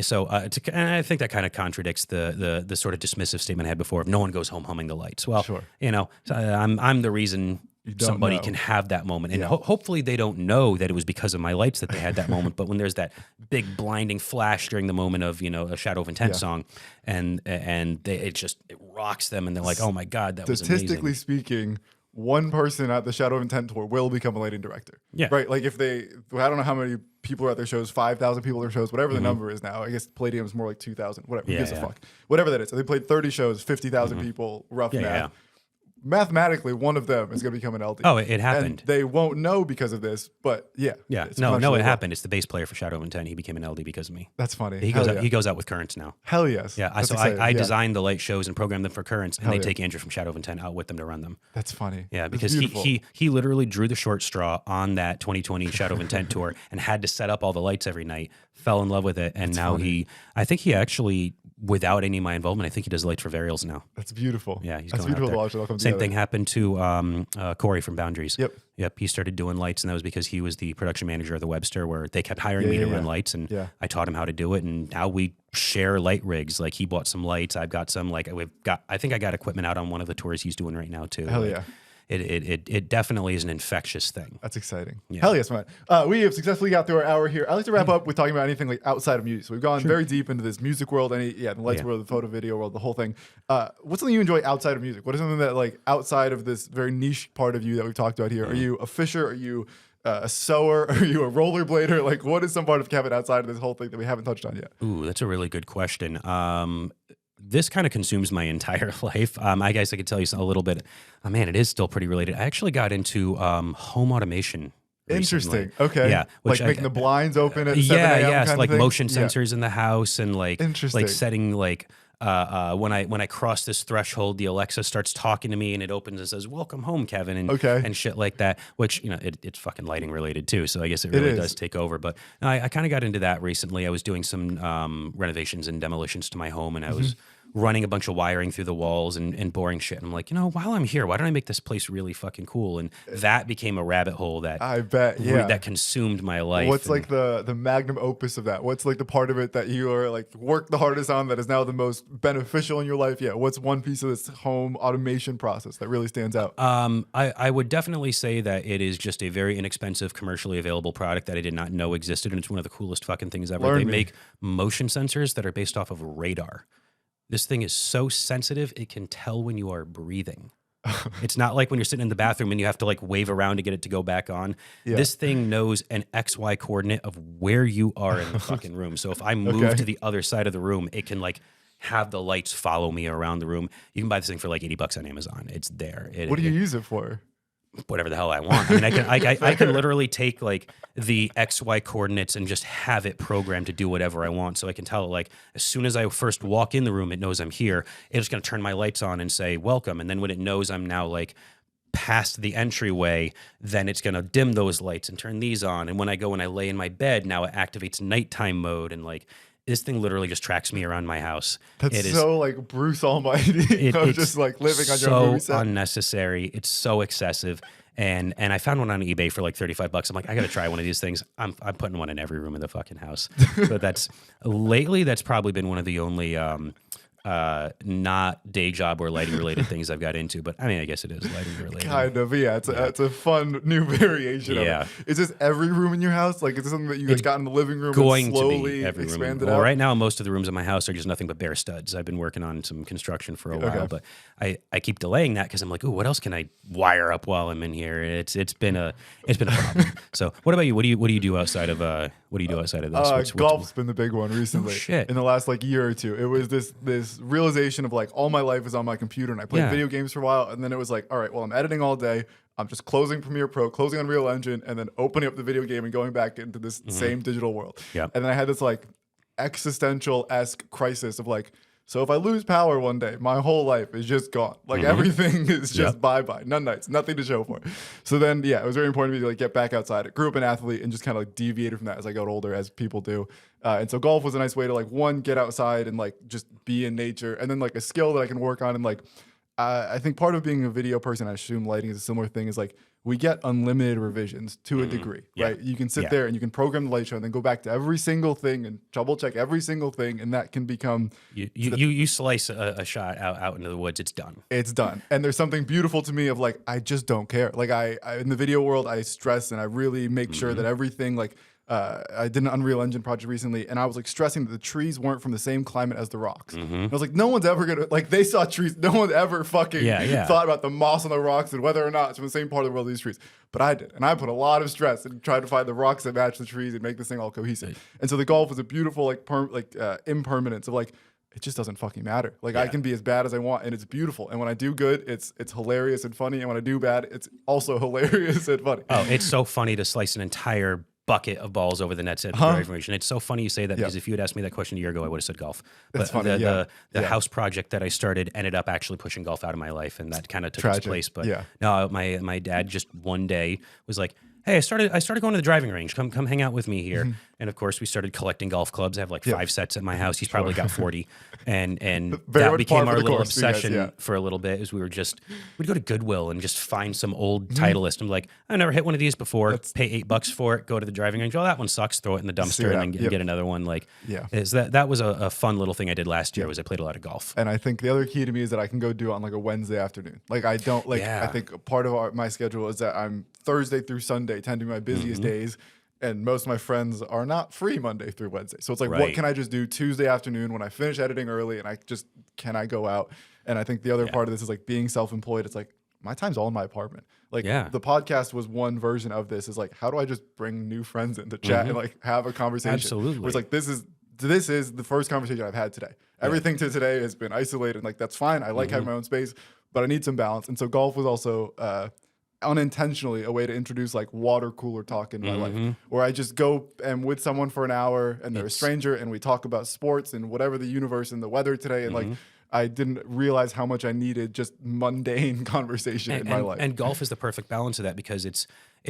So, and I think that kind of contradicts the sort of dismissive statement I had before of no one goes home humming the lights. Well, you know, I'm the reason somebody can have that moment. And hopefully they don't know that it was because of my lights that they had that moment. But when there's that big blinding flash during the moment of, you know, a Shadow of Intent song and it rocks them and they're like, oh my God, that was amazing. Statistically speaking, one person at the Shadow of Intent tour will become a lighting director. Right? Like if I don't know how many people are at their shows, 5,000 people at their shows, whatever the number is now. I guess Palladium's more like 2,000, whatever. Who gives a fuck? Whatever that is. So they played 30 shows, 50,000 people, rough math. Mathematically, one of them is going to become an LD. Oh, it happened. And they won't know because of this, but it happened. It's the bass player for Shadow of Intent. He became an LD because of me. That's funny. He goes out with Currents now. Hell yes. Yeah. I designed the light shows and programmed them for Currents, and they take Andrew from Shadow of Intent out with them to run them. That's funny. Yeah, because he literally drew the short straw on that 2020 Shadow of Intent tour and had to set up all the lights every night. Fell in love with it, and now I think he actually, without any of my involvement, I think he does lights for Varials now. That's beautiful. Yeah, he's That's going beautiful out there. to watch it all come Same together. thing happened to Corey from Boundaries. Yep. He started doing lights, and that was because he was the production manager of the Webster, where they kept hiring me to run lights, and I taught him how to do it. And now we share light rigs. Like he bought some lights, I've got some. Like I think I got equipment out on one of the tours he's doing right now too. Hell yeah. It definitely is an infectious thing. That's exciting. Yeah. Hell yes, man. We have successfully got through our hour here. I like to wrap up with talking about anything like outside of music. So we've gone very deep into this music world, the lights world, the photo video world, the whole thing. What's something you enjoy outside of music? What is something that like outside of this very niche part of you that we've talked about here? Are you a fisher? Are you a sewer? Are you a rollerblader? Like what is some part of Kevin outside of this whole thing that we haven't touched on yet? Ooh, that's a really good question. This kind of consumes my entire life. I guess I could tell you a little bit. Oh, man, it is still pretty related. I actually got into home automation recently. Interesting. Okay. Yeah. Like making the blinds open at 7 a.m. So like motion sensors in the house and like setting like when I cross this threshold, the Alexa starts talking to me and it opens and says, "Welcome home, Kevin," and shit like that. Which it's fucking lighting related too. So I guess it really does take over. But I kind of got into that recently. I was doing some renovations and demolitions to my home, and I was running a bunch of wiring through the walls and boring shit. And I'm like, while I'm here, why don't I make this place really fucking cool? And that became a rabbit hole that I bet, that consumed my life. What's like the magnum opus of that? What's like the part of it that you are like worked the hardest on that is now the most beneficial in your life? Yeah. What's one piece of this home automation process that really stands out? I would definitely say that it is just a very inexpensive, commercially available product that I did not know existed. And it's one of the coolest fucking things ever. They make motion sensors that are based off of radar. This thing is so sensitive, it can tell when you are breathing. It's not like when you're sitting in the bathroom and you have to like wave around to get it to go back on. This thing knows an XY coordinate of where you are in the fucking room. So if I move to the other side of the room, it can like have the lights follow me around the room. You can buy this thing for like $80 on Amazon. It's there. What do you use it for? Whatever the hell I want. I mean, I can literally take like the XY coordinates and just have it programmed to do whatever I want. So I can tell it like as soon as I first walk in the room, it knows I'm here. It's going to turn my lights on and say welcome. And then when it knows I'm now like past the entryway, then it's going to dim those lights and turn these on. And when I go and I lay in my bed, now it activates nighttime mode and like. This thing literally just tracks me around my house. That's so like Bruce Almighty. It's just like living on your movie set. So unnecessary. It's so excessive. And I found one on eBay for like $35. I'm like, I got to try one of these things. I'm putting one in every room of the fucking house. But that's probably been one of the only not day job or lighting related things I've got into, but I mean, I guess it is lighting related. Kind of, yeah. It's a fun new variation of it. Is this every room in your house? Like, is this something that you got in the living room and slowly expanded out? Well, right now, most of the rooms in my house are just nothing but bare studs. I've been working on some construction for a while, but I keep delaying that because I'm like, ooh, what else can I wire up while I'm in here? It's been a problem. So, what about you? What do you do outside of this? Golf's been the big one recently. Oh, shit. In the last like year or two, it was this realization of like all my life is on my computer, and I played video games for a while, and then it was like, all right, well, I'm editing all day. I'm just closing Premiere Pro, closing Unreal Engine, and then opening up the video game and going back into this same digital world. And then I had this like existential-esque crisis of like, so if I lose power one day, my whole life is just gone. Like everything is just bye-bye. None nights, nothing to show for. So then, yeah, it was very important to me to like get back outside. I grew up an athlete and just kind of like deviated from that as I got older, as people do. And so golf was a nice way to like, one, get outside and like just be in nature. And then like a skill that I can work on. And like, I think part of being a video person, I assume lighting is a similar thing, is like we get unlimited revisions to a degree, right? You can sit there and you can program the light show and then go back to every single thing and double check every single thing, and that can become you slice a shot out into the woods, it's done. It's done. And there's something beautiful to me of like, I just don't care. Like I in the video world, I stress and I really make sure that everything like. I did an Unreal Engine project recently, and I was like stressing that the trees weren't from the same climate as the rocks. And I was like, no one's ever gonna like. They saw trees. No one ever fucking thought about the moss on the rocks and whether or not it's from the same part of the world as these trees. But I did, and I put a lot of stress and tried to find the rocks that match the trees and make this thing all cohesive. And so the golf was a beautiful like impermanence of like. It just doesn't fucking matter. Like I can be as bad as I want, and it's beautiful. And when I do good, it's hilarious and funny. And when I do bad, it's also hilarious and funny. Oh, it's so funny to slice an entire bucket of balls over the nets at driving range. And it's so funny you say that because if you had asked me that question a year ago, I would have said golf. That's but funny. The house project that I started ended up actually pushing golf out of my life, and that kind of took its place. But no, my dad just one day was like, hey, I started going to the driving range. Come hang out with me here. And of course, we started collecting golf clubs. I have like 5 sets at my house. He's probably got 40. And that became our little obsession for a little bit. Is we'd go to Goodwill and just find some old Titleist. I'm like, I never hit one of these before. Pay $8 for it. Go to the driving range. Oh, that one sucks. Throw it in the dumpster and then get another one. Like, that was a fun little thing I did last year. Was I played a lot of golf. And I think the other key to me is that I can go do it on like a Wednesday afternoon. Like I don't like. I think part of my schedule is that I'm Thursday through Sunday tend to be my busiest days. And most of my friends are not free Monday through Wednesday. So it's like, what can I just do Tuesday afternoon when I finish editing early and can I go out? And I think the other part of this is like being self-employed. It's like, my time's all in my apartment. Like the podcast was one version of this is like, how do I just bring new friends into chat and like have a conversation? Absolutely. Where it's like, this is the first conversation I've had today. Everything to today has been isolated. Like, that's fine. I like having my own space, but I need some balance. And so golf was also, unintentionally a way to introduce like water cooler talk in my life, where I just go and with someone for an hour and they're a stranger and we talk about sports and whatever the universe and the weather today. And like, I didn't realize how much I needed just mundane conversation in my life. And golf is the perfect balance of that because it's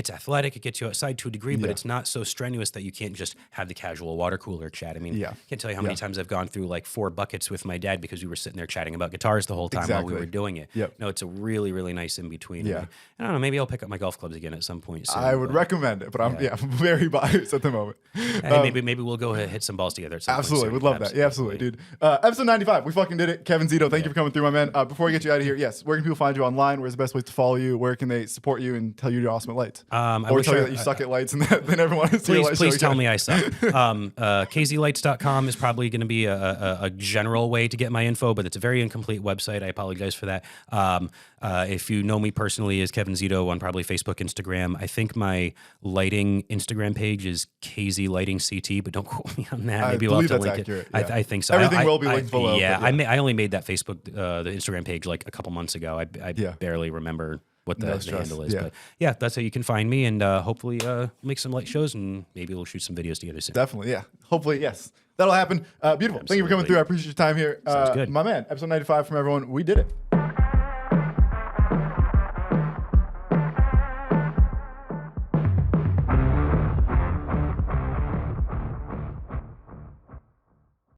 athletic, it gets you outside to a degree, but it's not so strenuous that you can't just have the casual water cooler chat. I mean, I can't tell you how many times I've gone through like 4 buckets with my dad because we were sitting there chatting about guitars the whole time while we were doing it. No, it's a really, really nice in between. I don't know, maybe I'll pick up my golf clubs again at some point soon. I would recommend it, but I'm very biased at the moment. Hey, maybe we'll go hit some balls together at some point soon. Would love that. Yeah, absolutely, dude. Episode 95, we fucking did it. Kevin Zito, thank you for coming through, my man. Before I get you out of here, where can people find you online? Where's the best place to follow you? Where can they support you and tell you you're awesome at lights? Or tell you that you suck at lights and that they never want to see your light show Please tell me I suck. KZLights.com is probably going to be a general way to get my info, but it's a very incomplete website. I apologize for that. If you know me personally as Kevin Zito on probably Facebook, Instagram, I think my lighting Instagram page is KZ Lighting CT, but don't quote me on that. Maybe we'll have to link accurate, it. I think so. Everything will be linked below. I only made that Facebook, the Instagram page like a couple months ago. I barely remember what the handle is. But that's how you can find me, and hopefully make some light shows, and maybe we'll shoot some videos together soon. Definitely, Hopefully, yes. That'll happen. Beautiful. Absolutely. Thank you for coming through. I appreciate your time here. Sounds good. My man, episode 95 from everyone. We did it.